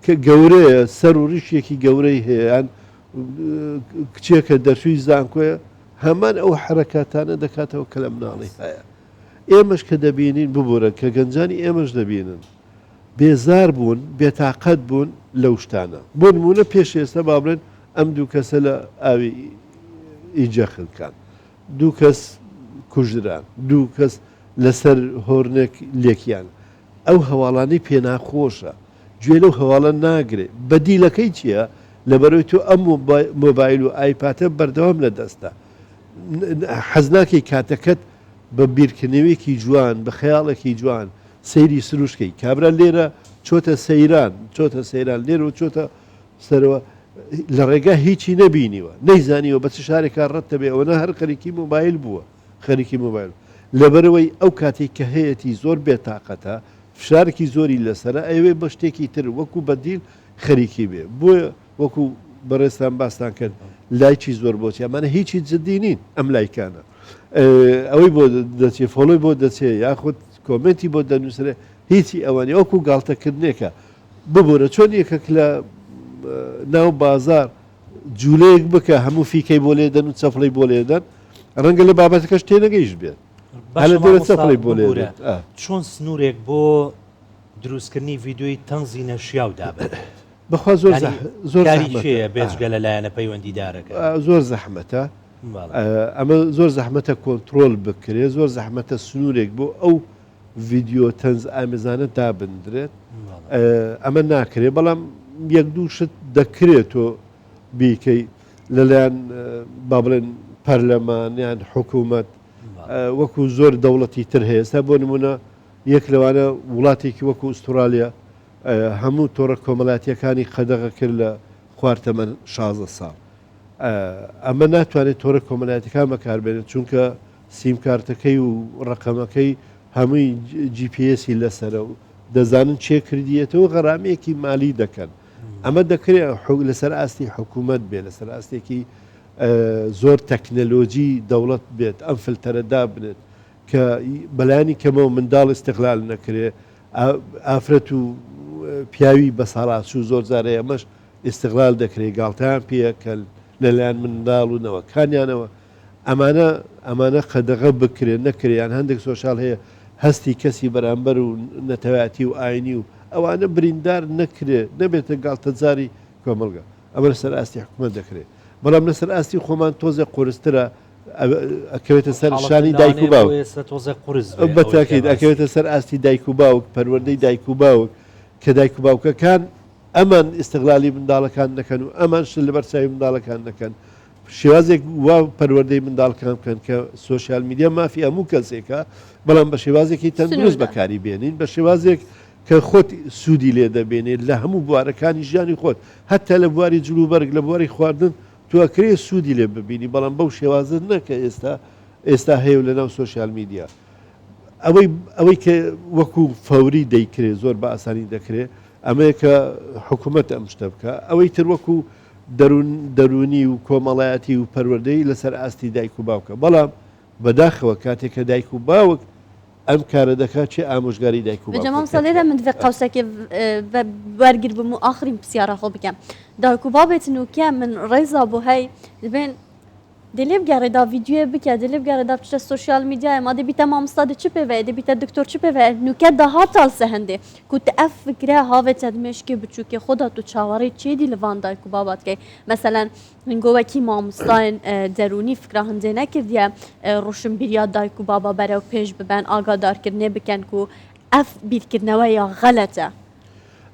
کە گەورەیە سەر و ڕیشێکی گەورەی هەیەیان کچێکە دەرچووی زانکۆیە هەمان ئەو حرەکاتانە دەکاتەوە کە لە مناڵی هەیە ئێمەش کە دەبینین ببوورە کە گەنجانی ئێمەش دەبینن بێزار بوون بێتاقەت بوون لەو شتانە بۆ نمونە پێش ئێستا با بڵێن ئەم دوو کەسە لە ئاوی ئیجەخلکان دوو کەس کوژران دوو کەس لەسەر هۆرنێک لێکیان ئەو هەواڵانەی پێناخۆشە گوێ لەو هەواڵە ناگرێت بەدیلەکەی چییە لەبەرەوەی تۆ ئەم مۆبایل و ئایپاتە بەردەوام لە دەستە حەزناکەی کاتەکەت بە بیرکردنەوەیەکی جوان بە خەیاڵێکی جوان سەیری سروشکەی کابرا لێرە چۆتە سەیران لێرە و چۆتە سەرەوە لە ڕێگا هیچی نەبینیوە نەیزانیوە بە چ شارێکا ڕەتە بێ ئەوەنە هەر خەریکی مۆبایل بووە خەریکی مۆبایل لەبەرەوەی ئەو کاتێک کە هەیەی زۆر بێتاقەتە فشارێکی زۆری لەسرە ئەوێ بە شتێکی تر وەکو بەدیل خەریکی بێ بۆیە وەکو بەڕێستان باستان کرد لایکی زۆر بۆچی ئەمانە هیچی جددی نین ئەم لایکانە ئەوەی بۆ دەچێت فۆڵۆی بۆ دەچێت یاخود کۆمنتی بۆ دەنووسرێ هیچی ئەوانی وەکو گاڵتەکردنێکە ببوورە چۆن یەکێک لە ناو بازار جوولەیەک بکە هەموو فیکەی بۆ لێدەن و چەفڵی بۆ لێدەن ڕەنگە لە بابەتەکەش تێنەگەیش بێت هەلە دەوێت چەفڵی بۆ لێدێت چۆن سنوورێک بۆ دروستکردنی ڤیددیۆی تەنزی نەشیاو دابێت بەخوا زۆر بێجگە لەلایەنە پەیوەندیدارەکە زۆر زەحمەتە ئەمە زۆر زەحمەتە کۆنتترۆل بکرێت زۆر زەحمەتە سنوورێک بۆ ئەو ڤیددیۆ تەنز ئامێزانە دابدرێت ئەمە ناکرێت بەڵام یەک دوو شت دەکرێت تۆ بیکەی لەلایەن با بڵێن پەرلەمانیان حکوومەت وەکو زۆر دەوڵەتی تر هەیە ئێستا بۆ نمونە یەک لەوانە وڵاتێکی وەکو ئوسترالیا هەموو تۆڕە کۆمەڵاتیەکانی قەدەغە کرد لە خواردەمەند 16 ساڵ ئەمە ناتوانێت تۆڕە کۆمەڵاتیەکان بەکاربێنێت چونکە سیمکارتەکەی و ڕقەمەکەی هەمووی GPS-ی لەسرە و دەزانن چێ کردیێتەوە غەرامەیەکی مالی دەکەن ئەمە دەکرێت لەسەر ئاستی حکوومەت بێ لەسەر ئاستێکی زۆر تەکنەلۆجی دەوڵەت بێت ئەم فلتەرەدا بنێت کە بەلایانی کەمەوە منداڵ استقلال نەکرێ ئافرەت و پیاوی بە ساڵات و زۆر جارەیە ئەمەش استقلال دەکرێت گاڵتەیان پێکە لەلایەن منداڵ و نەوەکانیانەوە ئەمانە قەدەغە بکرێت نەکریان هەندێک سۆشال هەیە هەستی کەسی بەرامبەر و نەتەواتی و ئاینی و ئەوانە بریندار نەکرێت نەبێتە گاڵتەجاری کۆمەلگا ئەمە لەسەر ئاستی حکومەت دەکرێت بەڵام لەسەر ئاستی خۆمان تۆزە قورسترە ئەکەوێتە سەر شانی دایک و باوک بەتاکیت ئەکەوێتە سەر ئاستی دایک و باوک پەروەردەی دایک و باوک کە دایک و باوکەکان ئەمان استقلالی منداڵەکان نەکەن و ئەمان شت لە بەرچاوی منداڵەکان نەکەن شێوازێک وا پەروەردەی منداڵەکان بکەن کە سوۆسیال میدیا مافی هەموو کەسێکە بەڵام بە شێوازێکی تەندروست بەکاری بێنین بە شێوازێک کە خۆت سوودی لێ دەبێنێت لە هەموو بوارەکانی ژیانی خۆت هەتا لە بواری جلوبەرگ لە بواری خواردن توکرێ سوودی لێ ببینی بەڵام بەو شێوازە نەکە ئێستا هەیە لە ناو سوۆسیال میدیا ئەوەی کە وەکو فەوری دەیکرێت زۆر بە ئاسانی دەکرێت ئەمەیە کە حکوومەت ئەم شتە بکە ئەوەی تر وەکو دەرونی و کۆمەڵایەتی و پەروەردەی لەسەر ئاستی دایک و باوکە بەڵام بەداخەوە کاتێک کە دایک و باوک ئەم کارە دەکات چێ ئامۆژگاری دایک و باوک بەجەمام سەڵێرە من دوێ قەوسێکی وەرگر بم و ئاخرین پرسیارە خۆ بکەم دایک و بابێتن و کە من ڕێزا بۆ هەی دەبێن دلێ بگەڕێدا ڤیددیۆ بکە دلێ بگەڕێدا بچە سوۆسیال میدیایە ما دەبیتە مامۆستا چ پێوەیە دەبیتە دکتۆر چ پێوەیە نوکە داهاتالسە هەندێ کوتە ئەف فکرە هاوێتە دمێشکی بچووکێ خۆدا تو چاوەڕێی چێدی لەوان دایک و باباتکەی مەسەلەن هنگۆوەکی مامۆستایان دەرونی فکرا هەندێ نەکردیە ڕوشنبیریا دایک و بابا بەرەو پێش ببەن ئاگادارکردنێ بکەن و ئەف بیرکردنەوە یا غەلەتە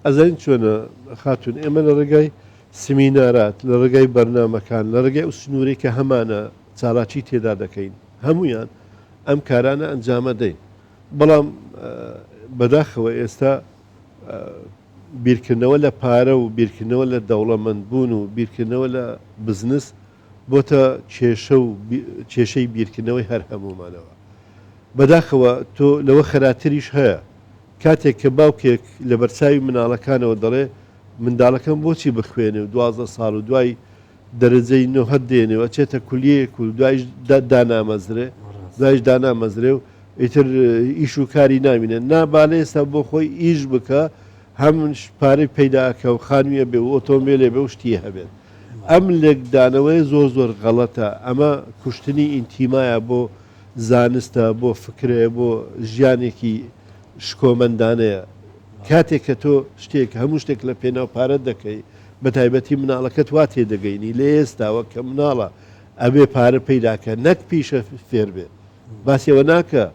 ئەزانین چۆنە خاتون ئێمە لە ڕێگای سمینارات لە ڕێگای بەرنامەکان لە ڕێگای ئەو سنووری کە هەمانە چالاکی تێدا دەکەین هەمویان ئەم کارانە ئەنجامە دەین بەڵام بەداخەوە ئێستا بیرکردنەوە لە پارە و بیرکردنەوە لە دەوڵەمەندبوون و بیرکردنەوە لە بزنس بۆتە کێشەی بیرکردنەوەی هەر هەمومانەوە بەداخەوە تۆ لەوە خەراتریش هەیە کاتێک کە باوکێک لە بەرچاوی مناڵەکانەوە دەڵێ منداڵەکەم بۆچی بخوێنێ و 12 ساڵ و دوای دەرەجەی نۆهەت دێنێەوە چێتە کولیەیەک و دوایش دانامەزرێ و ئیتر ئیش و کاری نامینێن نابالێ ئێستا بۆ خۆی ئیش بکە هەم پارەی پەیداکە و خانوویە بێ و ئۆتۆمبیلێ بێ و شتی هەبێت ئەم لێکدانەوەی زۆر غەڵەتە ئەمە کوشتنی ئینتیمایە بۆ زانستە بۆ فکرێ بۆ ژیانێکی شکۆمەندانەیە کاتێک کە تۆ شتێک هەموو شتێک لە پێناو پارە دەکەی بە تایبەتی مناڵەکەت وا تێدەگەینی لە ئێستاوە کە مناڵە ئەبێ پارە پەیداکە نەک پیشە فێر بێ باسیەوە ناکە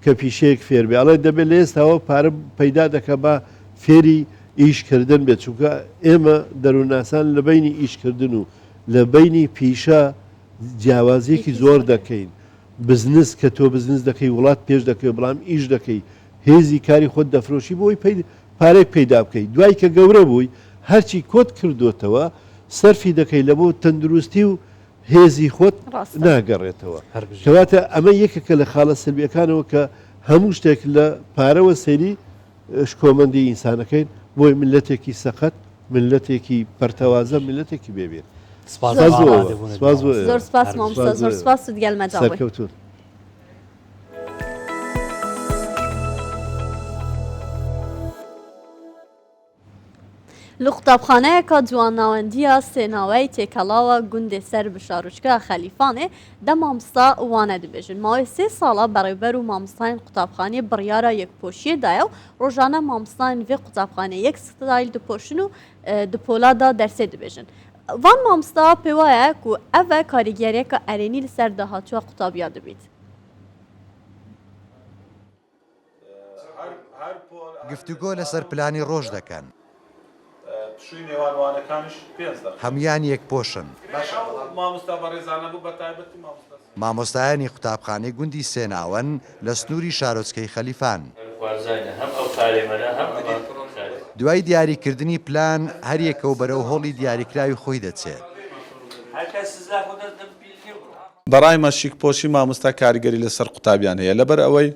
کە پیشەیەک فێر بێ ئەڵێ دەبێت لە ئێستاەوە پارە پەیدا دەکە بە فێری ئیشکردن بێت چونکە ئێمە دەرووناسان لە بینی ئیشکردن و لە بینی پیشە جیاوازیەکی زۆر دەکەین بزنس کە تۆ بزنس دەکەی وڵات پێش دەکەی بەڵام ئیش دەکەی هێزی کاری خۆت دەفرۆشی بۆی پارێک پەیدا بکەیت دوای کە گەورە بووی هەرچی کۆت کردوتەوە سەرفی دەکەی لە بۆ تەندروستی و هێزی خۆت ناگەڕێتەوە کەواتە ئەمە یەکێکە لە خاڵە سلبیەکانەوە کە هەموو شتێک لە پارەوە سەیری شکۆمەندی ئینسانەکەین بۆی ملەتێکی سەقەت ملەتێکی پەرتەوازە ملەتێکی بێبێت زۆر سپاس مامۆستا زۆر سپاس و دیگەلمەداوێ سەرکەوتون لە قوتابخانەیەکە جوانناوەندیە سێناوەی تێکەڵاوە گوندێ سەر بشارچکە خەلیفانێ دە مامۆستا وانە دەبێژن ماوەی 3 ساڵە بەڕێبەر و مامۆستایان قوتابخانەی بڕیارە یەکپۆشیەدایە و ڕۆژانە مامۆستایان vê قوتابخانە یەک ستایل دپۆشن و دپۆلادا دەرسێ دەبێژن. Van مامۆستا پێ وایە ku ev e karîgeriyeka erênî li ser dahatuya qutabîya dibît. گفتوگۆ لەسەر پلانی ڕۆژ دەکەن هەمویان یەک پۆشن مامۆستایانی قوتابخانەی گوندی سێناوەن لە سنووری شارۆچکەی خەلیفان دوای دیاریکردنی پلان هەریەکەو بەرەو هۆڵی دیاریکراوی خۆی دەچێت بەڕای شیکپۆشی مامۆستا کاریگەری لەسەر قوتابیان هەیە لەبەر ئەوەی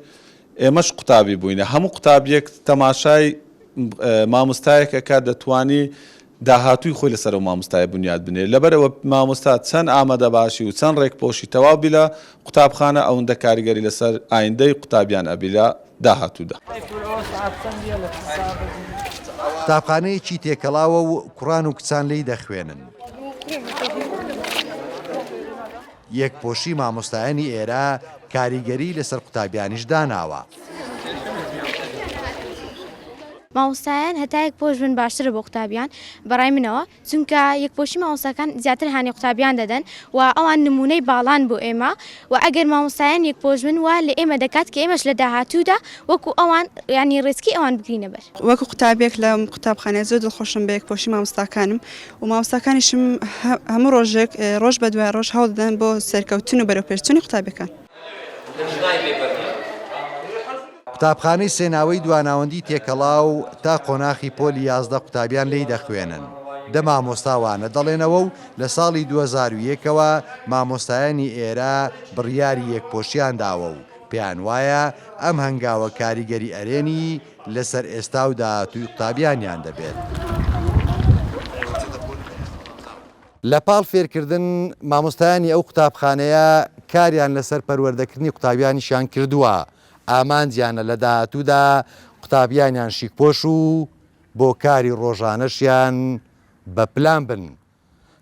ئێمەش قوتابی بووینە هەموو قوتابیەک تەماشای مامۆستایەکەکە دەتوانی داهاتووی خۆی لەسەر و مامۆستای بنیاد بنێ لەبەرەوە مامۆستا چەند ئامادە باشی و چەند ڕێکپۆشی تەواو لە قوتابخانە ئەوەندە کاریگەری لەسەر ئایندەی قوتابیان ئەبی لە داهاتوودا قوتابخانەیەکی تێکەڵاوە و کوڕان و کچان لی دەخوێنن یەکپۆشی مامۆستایانی ئێرە کاریگەری لەسەر قوتابیانیش داناوە مامۆستایان هەتایەک پۆش بن باشترە بۆ قوتابیان بەڕای منەوە چونکە یەکپۆشی مامۆستاکان زیاتر هاانی قوتابیان دەدەن و ئەوان نمونەی باڵان بۆ ئێمە و ئەگەر مامۆستایان یەکپۆش بن وا لە ئێمە دەکات کە ئێمەش لە داهاتوودا وەکو ئەوان ینی ڕێسکی ئەوان بگرینە بەر وەکو قوتابێک لە قوتابخانەیە زۆر دڵخۆشم بە یەکپۆشی مامۆستاکانم و مامۆستاکانیشم هەموو ڕۆژێک ڕۆژ بە دوای ڕۆژ هەوڵ دەدەن بۆ سەرکەوتن و بەرەوپێشچوونی قوتابەکان قوتابخانەی سێناوەی دواناوەندی تێکەڵاو تا قۆناخی پۆلی 11 قوتابیان لی دەخوێنن دە مامۆستاوانە دەڵێنەوە و لە ساڵی 2001ەوە مامۆستایانی ئێرە بڕیاری یەکپۆشیان داوە و پێیان وایە ئەم هەنگاوە کاریگەری ئەرێنی لەسەر ئێستا و داهاتووی قوتابیانیان دەبێت لە پاڵ فێرکردن مامۆستایانی ئەو قوتابخانەیە کاریان لەسەر پەروەردەکردنی قوتابیانیشیان کردووە ئامانجیانە لە داهاتوودا قوتابیانیان شیکپۆش و بۆ کاری ڕۆژانەشیان بە پلان بن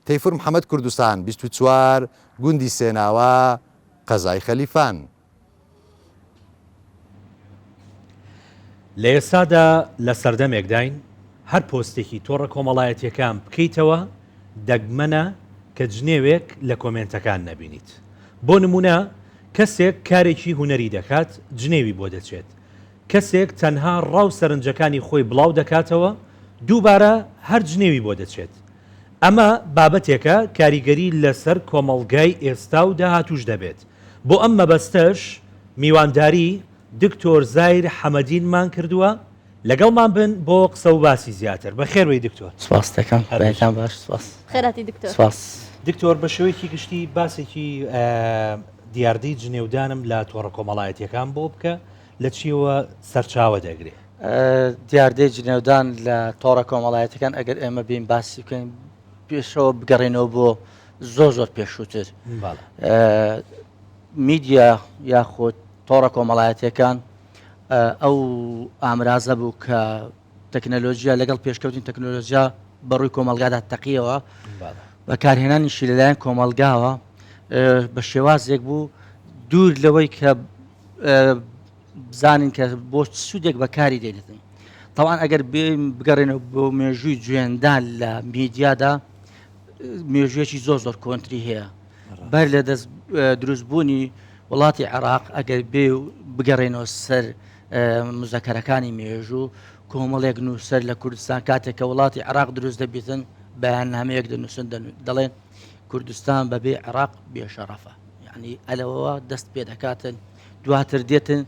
تەیفور محەممەد کوردستان 24 گوندی سێناوە قەزای خەلیفان لە ئێستادا لە سەردەمێکداین هەر پۆستێکی تۆڕە کۆمەڵایەتیەکان بکەیتەوە دەگمەنە کە جنێوێک لە کۆمنتەکان نەبینیت بۆ نمونە کەسێک کارێکی هوەری دەکات جنێوی بۆ دەچێت کەسێک تەنها ڕاو سەرنجەکانی خۆی بڵاو دەکاتەوە دووبارە هەر جنێوی بۆ دەچێت ئەمە بابەتێکە کاریگەری لەسەر کۆمەڵگای ئێستا و داهاتوش دەبێت بۆ ئەم مەبەستەش میوانداری دکتۆر زایر حەمەدینمان کردووە لەگەڵمان بن بۆ قسە و باسی زیاتر بەخێرەوەی دکتۆر سپاس دەکەم بەتان باش سپاس خێراتی دکتۆر سپاس دکتۆر بە شێوەیەکی گشتی باسێکی دیاردەی جنێودانم لە تۆڕە کۆمەڵایەتیەکان بۆ بکە لە چیوە سەرچاوە دەگرێت دیاردەی جنێودان لە تۆڕە کۆمەڵایەتەکان ئەگەر ئێمە بین باسی بکەین پێشەوە بگەڕێنەوە بۆ زۆر پێشووتر میدیا یاخود تۆڕە کۆمەڵایەتیەکان ئەو ئامرازە بوو کە تەکنەلۆژیا لەگەڵ پێشکەوتین تەکنۆلۆژیا بەڕووی کۆمەلگادا تەقیەوە بەکارهێنانیشی لەلایەن کۆمەلگاوە بە شێوازێک بوو دوور لەوەی کە بزانین کە بۆ سوودێک بەکاری دێنێتن تاوان ئەگەر بگەڕێنەوە بۆ مێژووی جوێندان لە میدیادا مێژوێکی زۆر کۆنتری هەیە بەر لە دەست دروستبوونی وڵاتی عێراق ئەگەر بێ بگەڕێنەوە سەر مزەکەرەکانی مێژوو کۆمەڵێک نووسەر لە کوردستان کاتێک کە وڵاتی عێراق دروست دەبێتن بەیاننامەیەک دەنووسن دەڵێن کوردستان بەبێ عێراق بێشەڕەفە، یعنی ئەلەوە دەست پێ دەکاتن دواتر دێتن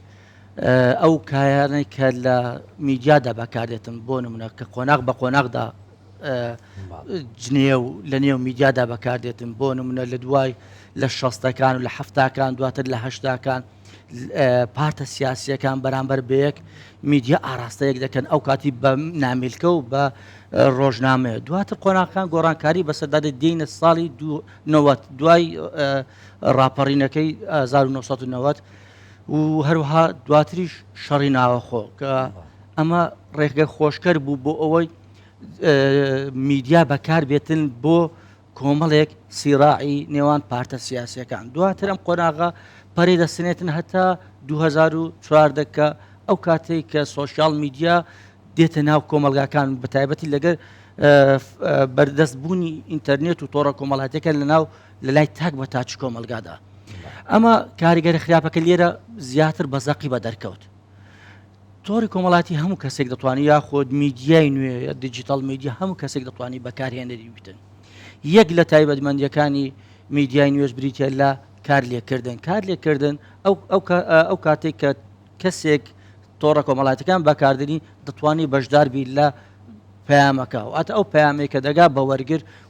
ئەو کایانەی کە لە میدیادا بەکاردێتن بۆ نمونە کە قۆناغ بە قۆناغدا جنێ و لە نێو میدیادا بەکاردێتن بۆ نمونە لە دوای لە 60ەکان و لە 70ەکان دواتر لە 80ەکان پارتە سیاسیەکان بەرامبەر بەیەک میدیا ئاراستەیەک دەکەن ئەو کاتی بە نامیلکە و بە ڕۆژنامەیە دواتر قۆناغەکان گۆڕانکاری بەسەردادە دێنە ساڵی 90 دوای ڕاپەڕینەکەی 1990 و هەروەها دواتریش شەڕی ناوەخۆ کە ئەمە ڕێگە خۆشکەر بوو بۆ ئەوەی میدیا بەکار بێتن بۆ کۆمەڵێک سیراعی نێوان پارتە سیاسیەکان دواتر ئەم قۆناغا پەرێ دەسنێتن هەتا 2014 کە ئەو کاتێک کە سۆشیال میدیا دێتە ناو کۆمەلگاکان بەتایبەتی لەگەر بەردەستبوونی ئینتەرنێت و تۆڕە کۆمەڵاتەکە لەناو لە لای تاک بە تاچ کۆمەلگادا ئەمە کاریگەری خراپەکە لێرە زیاتر بە زەقی بە دەرکەوت تۆڕی کۆمەڵاتی هەموو کەسێک دەتوانانی یاخۆت میدیای نوێ دیجیتال میدیا هەموو کەسێک دەتوانانی بەکارهێنەری بتن یەک لە تایبەتمەندیەکانی میدیای نوێژ بریتە لە کار لێکردن ئەو کاتێک کە کەسێک تۆڕە کۆمەڵاتەکان بەکاردنی دەتوانانی بەشدار بی لە پەیامەکە و ئەتە ئەو پەیامێکە دەگا بە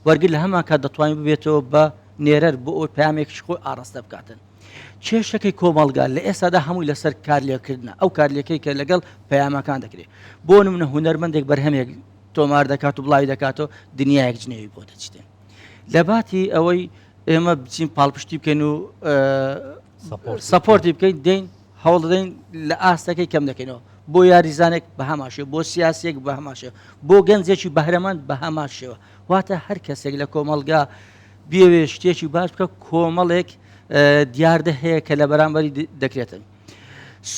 وەرگر لە هەمان کات دەتوانین ببێتەوە بە نێرەر بۆ ئەو پەیامێکی خۆی ئاڕاستە بکاتن کێشەکەی کۆمەڵگا لە ئێستادا هەمووی لەسەر کار لێکردنە ئەو کارلێکەی کە لەگەڵ پەیامەکان دەکرێت بۆ نمونە هونەرمەندێک بەرهەمێک تۆمار دەکات و بڵاوی دەکاتەوە دنیایەک جنێوی بۆ دەچێتن لە باتی ئەوەی ئێمە بچین پاڵپشتی بکەین و سەپۆرتی بکەین دێین هەوڵ دەدەین لە ئاستەکەی کەم دەکەینەوە بۆ یاریزانێک بە هەماشێ بۆ سیاسێک بە هەماشێ بۆ گەنجێکی بەهرەمەند بە هەماشێوە واتە هەر کەسێک لە کۆمەلگا بێوێ شتێکی باش بکە کۆمەڵێک دیاردە هەیە کە لە بەرامبەری دەکرێتن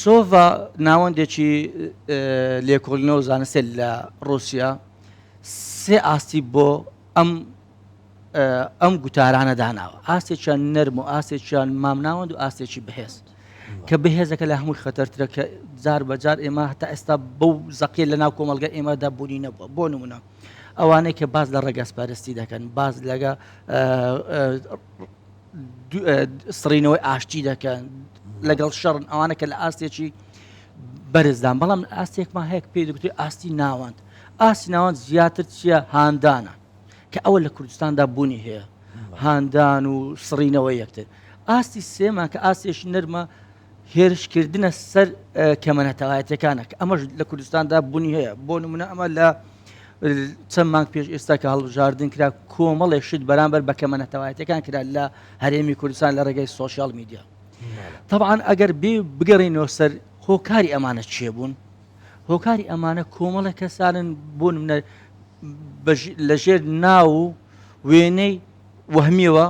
سۆڤا ناوەندێکی لێکۆڵینەوە زانستێ لە رووسیا سێ ئاستی بۆ ئەم گوتارانە داناوە ئاستێکیان نەرم و ئاستێکیان مامناوەند و ئاستێکی بەهێز کە بەهێزەکە لە هەمووی خەتەرترە کە جار بەجار ئێمە هەتا ئێستا بەو زەقیە لە ناو کۆمەلگا ئێمەدا بوونی نەبووە بۆ نمونە ئەوانەی کە باز لە ڕێگەسپارستی دەکەن باز لەگە سڕینەوەی ئاشتی دەکەن لەگەڵ شەڕن ئەوانە کە لە ئاستێکی بەرزدان بەڵام ئاستێکمان هەیە پێی دەگوتری ئاستی ناوەند ئاستی ناوەند زیاتر چییە هاندانە کە ئەوە لە کوردستاندا بوونی هەیە هاندان و سڕینەوەی یەکتر ئاستی سێمان کە ئاستێکی نەرمە هێرشکردنە سەر کەمەنەتەوایەتەکانە کە ئەمەش لە کوردستاندا بوونی هەیە بۆ نمونە ئەمە لە چەند مانگ پێش ئێستا کە هەڵبژاردن کرا کۆمەڵێک شت بەرامبەر بە کەمەنەتەوایەتەکان کرا لە هەرێمی کوردستان لە ڕێگەی سۆشیال میدیا طبعاً ئەگەر بگەڕێنەوە سەر هۆکاری ئەمانە چێ بوون هۆکاری ئەمانە کۆمەڵە کەسانن بۆ نمونە لەژێر ناو و وێنەی وەهمیەوە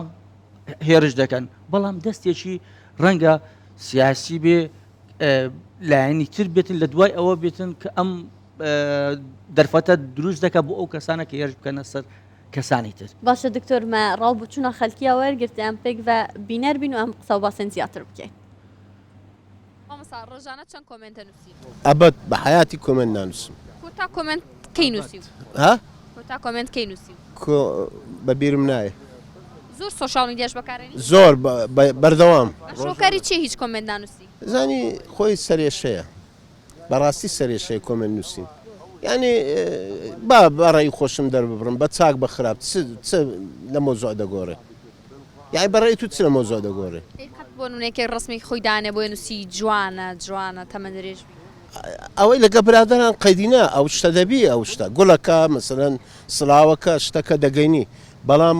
هێرش دەکەن بەڵام دەستێکی ڕەنگە سیاسی بێ لایەنی تر بێتن لە دوای ئەوە بێتن کە ئەم دەرفەتە دروست دەکە بۆ ئەو کەسانە کە هێرش بکەنە سەر کەسانی تر باشە دکتۆرمە ڕاوبچوونە خەلکیە وەرگرت ئەم پێک بە بینەر بین و ئەم قسە و باسێن زیاتر بکەین ڕۆژانە چەند کۆمنتە نووسی ئەبەت بە حیاتی کۆمنت نانووسم تا کۆمنت کەی نووسی ها تا کۆمنت کەی نووسی بە بیرم نایە زۆر سۆشال میدیاش بەکارێنی زۆر بەردەوام شۆکاری چی هیچ کۆمنت نانووسی زانی خۆی سەرێشەیە بەڕاستی سەرێشەیە کۆمنت نووسین یعنی با بەڕێی خۆشم دەرببڕم بە چاک بە خراپ لە مۆزۆ دەگۆڕێ یعنی بەڕێی تو چ لە مۆزۆ دەگۆڕێ بۆ نونێکی ڕسمی خۆی دانێ بۆ نووسی جوانە تەمە درێژ ئەوەی لەگە برادران قەیدینە ئەو شتە دەبی ئەو شتە گوڵەکە مەسەرەن سڵاوەکە شتەکە دەگەینی بەڵام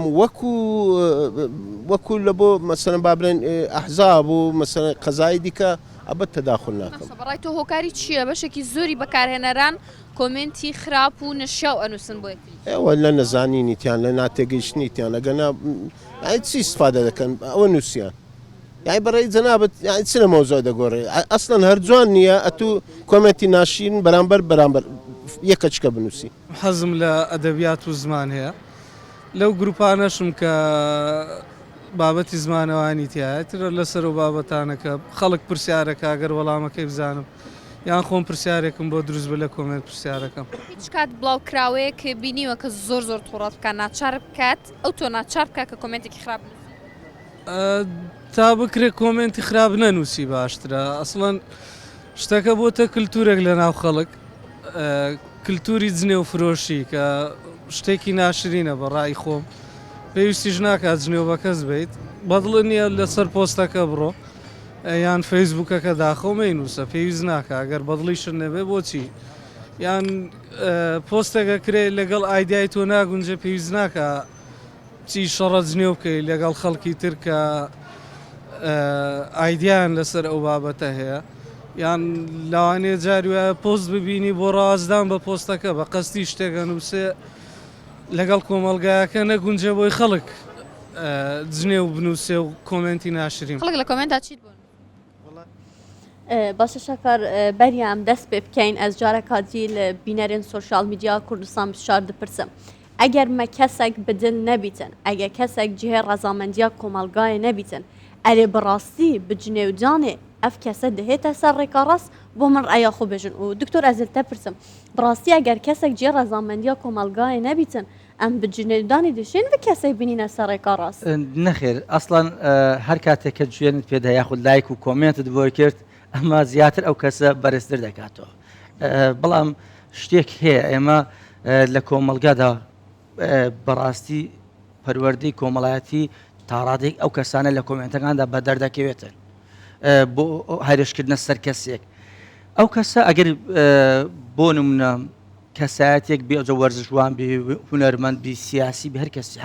وەکو لە بۆ مەسەرەن بابرێن ئەحزاب و مەسەرەن قەزای دیکە ئەبەت تەداخل ناکەم بەڕای تۆ هۆکاری چییە بەشێکی زۆری بەکارهێنەران کۆمنتی خراپ و نەشیاو ئەنووسن بۆ ئەوە لە نەزانینیتیان لە ناتێگەیشتنیتیان لەگەنا چی استفادە دەکەن ئەوە نووسیان یعنی بەڕێی جەنابەت چ لە مۆزۆ دەگۆڕێ ئەسڵەن هەر جوان نییە ئەتوو کۆمنتی ناشین بەرامبەر یەکە چکە بنووسی حەزم لە ئەدەبیات و زمان هەیە لەو گروپانەشم کە بابەتی زمانەوانی تایەترە لەسەر و بابەتانەکە خەڵک پرسیارەکە ئەگەر وەڵامەکەی بزانم یان خۆم پرسیارێکم بۆ دروست بە لە کۆمنت پرسیارەکەم هیچ کات بڵاو کراوەیە کە بینیوە کە زۆر تووڕات بکە ناچار بکات ئەو تۆ ناچار بکە کە کۆمنتێکی خراپ تا بکرێت کۆمنتی خراپ نەنووسی باشترە ئەسڵەن شتەکە بۆتە کللتورێک لە ناو خەڵک کللتوری جنێ و فرۆشی کە شتێکی ناشرینە بە ڕای خۆم پێویستیش ناکات جنێو بە کەس بیت بەدڵ نییە لەسەر پۆستەکە بڕۆ یان فەیسبوکەکە داخۆمەی نووسە پێویست ناکە ئەگەر بەدڵیشر نەبێ بۆچی یان پۆستەکە کرێ لەگەڵ ئایدای تۆ ناگونجە پێویست ناکە چی شەڕە جنێو بکەی لەگەڵ خەڵکی تر کە ئایدیان لەسەر ئەو بابەتە هەیە یان لاوانێ جاری وایە پۆست ببینی بۆ ڕازدان بە پۆستەکە بە قەستی شتێکە نووسێ لەگەڵ کۆمەلگایەکە نەگونجە بۆی خەڵک جنێ و بنووسێ و کۆمنتی ناشرین خەڵک لە کۆمنتا چیت بوون باشە شەکەر بەریام دەست پێ بکەین ئەس جارەکاتی لە بینەرێن سوۆشال میدیا کوردستان بشار دپرسم ئەگەر مە کەسێک بدن نەبیتن ئەگە کەسێک جهێ ڕەزامەندیە کۆمەلگایە نەبیتن ئەرێ بڕاستی بجنێوجانێ ئەف کەسە دەهێتە سەر ڕێکا ڕاست بۆ من ڕایا خۆ بێژن و دکتۆر ئەزلتە پرسم بڕاستی ئەگەر کەسێک جێ ڕەزامەندیە کۆمەلگایە نەبیتن ئەم بجنێودانی دەشێن بە کەسەی بینینە سەر ڕێکا ڕاست نەخێر ئەسڵەن هەر کاتێک کە جوێنت پێدا یاخود لایک و کۆمنتت بۆی کرد ئەمە زیاتر ئەو کەسە بەرزتر دەکاتەوە بەڵام شتێک هەیە ئێمە لە کۆمەلگادا بەڕاستی پەروەردەی کۆمەڵایەتی تاڕادێک ئەو کەسانە لە کۆمنتەکاندا بە دەردەکەوێتن بۆ هەرشکردنە سەر کەسێک ئەو کەسە ئەگەر بۆ نمونە کەسایەتێک بێ ئەوجە وەرزشوان بێ هونەرمەند بی سیاسی بە هەر کەسی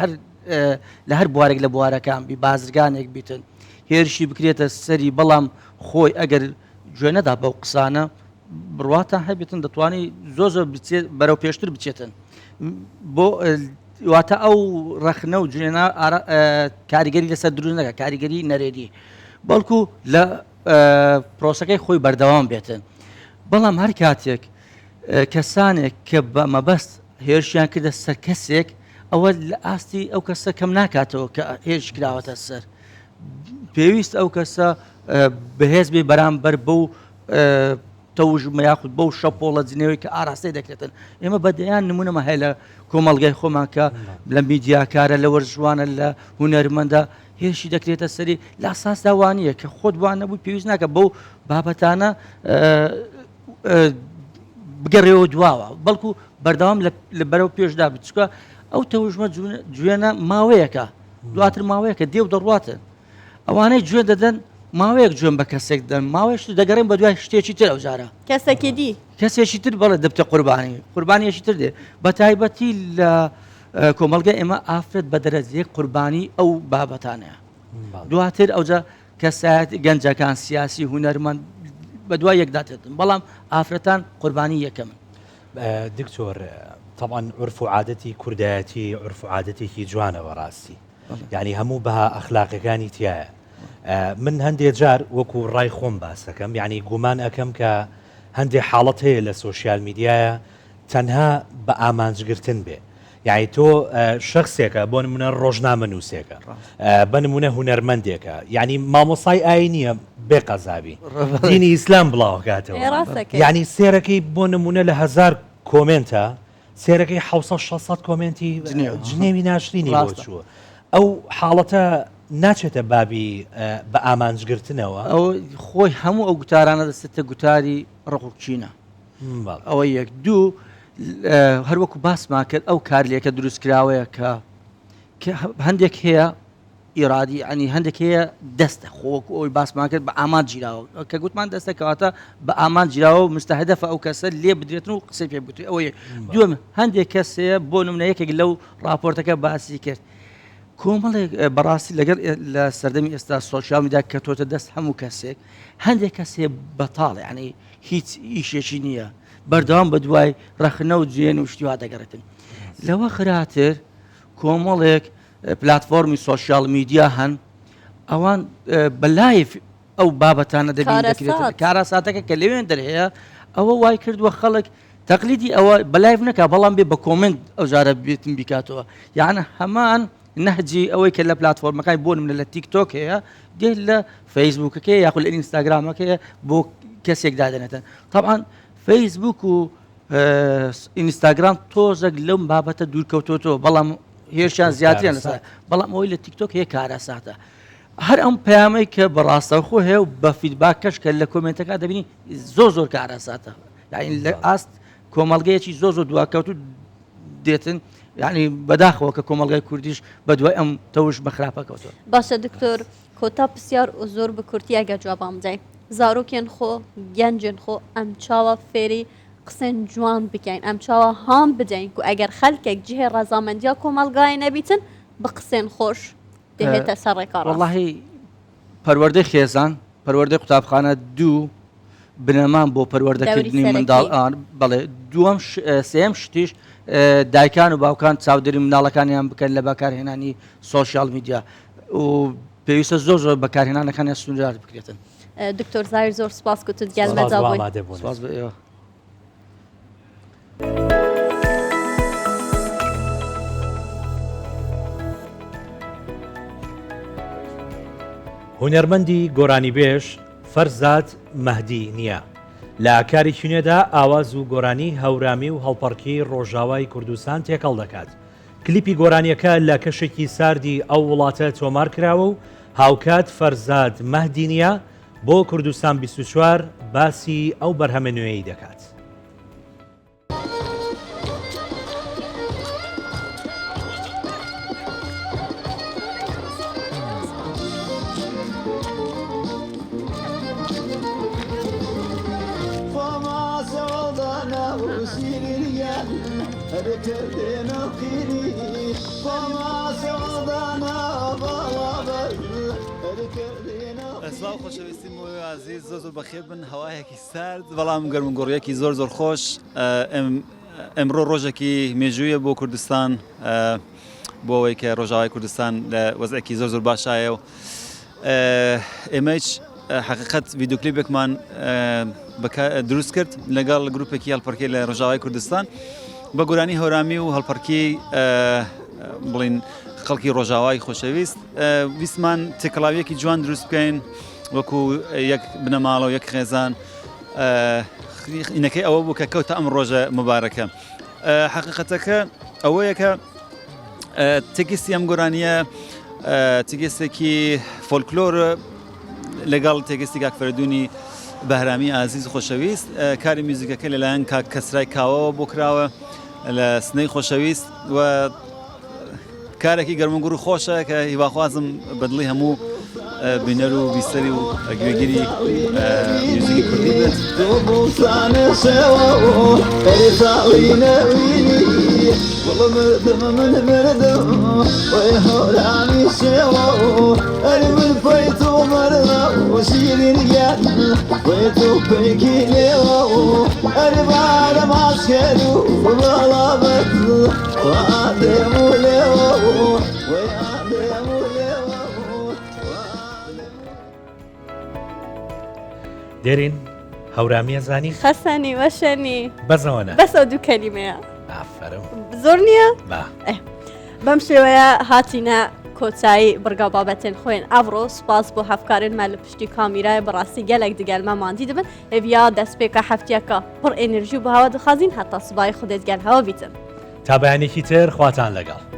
لە هەر بوارێک لە بوارەکان بی بازرگانێک بیتن هێرشی بکرێتە سەری بەڵام خۆی ئەگەر گوێنەدا بەو قسانە بڕواتان هەبێتن دەتوانانی زۆر بەرەو پێشتر بچێتن بۆ واتە ئەو ڕەخنە و جوێنە کاریگەری لەسەر دروست نەکە کاریگەری نەرێنی بەڵکو لە پرۆسەکەی خۆی بەردەوام بێتن بەڵام هەر کاتێک کەسانێک کە بە مەبەست هێرشیان کردە سەر کەسێک ئەوە لە ئاستی ئەو کەسە کەم ناکاتەوە کە هێرش کراوەتە سەر پێویست ئەو کەسە بەهێز بێ بەرامبەر بەو تەوژمە یاخود بەو شەپۆڵە جنێوی کە ئاراستەی دەکرێتن ئێمە بەدەیان نمونەمە هەیە لە کۆمەڵگای خۆمان کە لە میدیاکارە لە وەرزشوانە لە هونەرمەندە هێرشی دەکرێتە سەری لە ئاساس داوانیە کە خۆت وان نەبووی پێویست ناکە بەو بابەتانە بگەڕێەوە دواوە بەڵکو بەردەوام لە بەرەو پێشدا بچکە ئەو تەوژمە گوێنە ماوەیەکە دواتر ماوەیەکە دێو دەڕواتن ئەوانەی گوێ دەدەن ماوەیەک گوێن بە کەسێک دەن ماوەیەش دەگەڕێن بە دوای شتێکی تر ئەوجارە کەسێکی دی کەسێکی تر بەڵێ دەبتە قوربانیەکی تر دێ بە تایبەتی لە کۆمەلگە ئێمە ئافرەت بە دەرەجەیەک قوربانی ئەو بابەتانەیە دواتر ئەوجا کەسایەت گەنجەکان سیاسی هونەرمەند بە دوای یەکداتێتن بەڵام ئافرەتان قوربانی یەکەمن دکتۆر طبعا عرف و عادەتی کوردایەتی عرف و عادەتێکی جوانە بەڕاستی یعنی هەموو بەها ئەخلاقەکانی تایە من هەندێک جار وەکو ڕای خۆم باسەکەم یعنی گومان ئەەکەم کە هەندێک حاڵەت هەیە لە سوۆسیال میدیایە تەنها بە ئامانجگرتن بێ یعنی تۆ شخصێکە بۆ نمونە ڕۆژنامە نووسێکە بە نمونە هونەرمەندێکە یعنی مامۆسای ئاین نییە بێ قەزابی دینی ئیسلام بڵاوکاتەوە یعنی سێرەکەی بۆ نمونە لە 1000 کۆمنتە سێرەکەی 600 کۆمنتی جنێوی ناشرینی بۆ چووە ئەو حاڵەتە ناچێتە بابی بە ئامانجگرتنەوە ئەو خۆی هەموو ئەو گوتارانە دەستێتە گوتاری ڕقوچینە ئەوە یەک دوو هەروەکو باسمان کرد ئەو کارلێکە دروستکراوەیە کە هەندێک هەیە ئیرادی ئەنی هەندێک هەیە دەستە خۆکو ئەوی باسمان کرد بە ئامان گیراوە کە گوتمان دەستەکەواتە بە ئامان گیراوە و مستەهدەفە ئەو کەسە لێ بدرێتن و قسەی پێ بگوتری ئەوەیە دووەم هەندێک کەسەیە بۆ نمونە یەکێک لەو راپۆرتەکە باسی کرد کۆمەڵێک بەڕاستی لەگەر لە سەردەمی ئێستا سۆشیال میدیا کە تۆتە دەست هەموو کەسێک هەندێک کەسێ بەتاڵ یعنی هیچ ئیشێکی نییە بەردەوام بە دوای ڕەخنە و جوێن و شتیوا دەگەڕێتن لەوە خراتر کۆمەڵێک پلتفۆرمی سۆشیال میدیا هەن ئەوان بەلایف ئەو بابەتانە دەبین دەکرێت کاراساتەکە کە لەوێن دەرهەیە ئەوە وای کردووە خەڵک تەقلیدی ئەوە بەلایف نەکا بەڵام بێ بە کۆمنت ئەو جارە بێتن بیکاتەوە یعنی هەمان نهجی ئەوەی کە لە پلتفۆرمەکانی بۆ منە لە تیک تۆک هەیە دێت لە فەیسبوکەکە یاخود لە ئینستاگرامەکە بۆ کەسێک دادەنێتن طبعا فەیسبوک و ئینستاگرام تۆزێک لەم بابەتە دوورکەوتۆتەوە بەڵام هێرشیان زیاتریان لەسەر بەڵام ئەوەی لە تیک تۆک هەیە کارەساتە هەر ئەم پەیامەی کە بەڕاستەوخۆ هەیە و بە فیدباکەش کە لە کۆمنتەکە دەبینی زۆر کارەساتە یعنی لە ئاست کۆمەڵگەیەکی زۆر دواکەوت دێتن یعنی بەداخەوە کە کۆمەڵگای کوردیش بە دوای ئەم تەوش بە خراپەکەوتەوە باشە دکتۆر کۆتا پرسیار و زۆر بە کورتی ئەگە جوابام بدەین زارۆکێن خۆ گەنجێن خۆ ئەم چاوە فێری قسەن جوان بکەین ئەم چاوە هام بدەین و ئەگەر خەلکێک جهێ ڕەزامەندیا کۆمەڵگای نەبیتن بە قسێن خۆش دەهێتە سەر ڕێکار وەڵاهی پەروەردەی خێزان پەروەردەی قوتابخانە دوو بنەمان بۆ پەروەردەکردنی منداڵان بەڵێ دووەم سێم شتیش دایکان و باوکان چاودێری منداڵەکانیان بکەن لە بەکارهێنانی سۆشیال میدیا و پێویستە زۆر بەکارهێنانەکانیان سنووردار بکرێتن دکتۆر زایر زۆر سپاس کوتت گەلمەجا بووین سپاس بە ئێوە هونەرمەندی گۆرانیبێژ فەرزاد مەهدی نییە لە کارێکی نوێدا ئاواز و گۆرانی هەورامی و هەڵپەڕکی ڕۆژاوای کوردستان تێکەڵ دەکات کلیپی گۆرانیەکە لە کەشێکی ساردی ئەو وڵاتە تۆمار کراوە و هاوکات فەرزاد مەهدی نییە بۆ کوردستان 24 باسی ئەو بەرهەمە نوێیی دەکات ئەسڵاو خۆشەویستی بۆ عزیز زۆر بەخێر بن هەوایەکی سارد بەڵام گەرمگۆڕیەکی زۆر خۆش ئەمڕۆ ڕۆژێکی مێژوویە بۆ کوردستان بۆ ئەوەی کە ڕۆژاوای کوردستان لە وەزعێکی زۆر باشایە و ئێمەش حقیقەت ڤیدیۆکلیپێکمان دروست کرد لەگەڵ گروپێکی هەڵپەرکێ لە ڕۆژاوای کوردستان بە گۆرانی هەورامی و هەڵپەرکی بڵین خەڵکی ڕۆژاوای خۆشەویست ویسمان تێکەڵاویەکی جوان دروست بکەین وەکو یەک بنەماڵە و یەک خێزان ئینەکەی ئەوە بوو کە کەوتە ئەم ڕۆژە مبارەکە حقیقەتەکە ئەوەیە کە تێگەستی ئەم گۆرانیە تێگەستێکی فۆلکلۆر لەگەڵ تێگەستی کاکفەردوونی بەهرامی ئازیز خۆشەویست کاری میوزیکەکە لەلایەن کاک کەسرای کاوەوە بۆ کراوە لە سنەی خۆشەویست و کارێکی گەرمەگوڕ و خۆشە کە هیواخوازم بەدڵی هەموو بینەر و بیسەری و گوێگیری میوزیکی کوردی بێت دێرین هەورامیە زانی خەسەنی وەشەنی بەزەوەنە بەسە دوو کەلیمەیە ئافرم زۆر نییە با بەم شێوەیە هاتینە کۆچایی بڕگا بابەتێن خۆین ئەڤڕۆ سپاس بۆ هەفکارنمان لە پشتی کامیرای بەڕاستی گەلێک دیگەلمە ماندی دەبن ئەڤیا دەستپێکە هەفتیەکە پڕ ئێنرژی و بە هەوا دەخوازین هەتا سوبای خودت گەل هەوە بیتن تا بەیانێکی تر خواتان لەگەڵ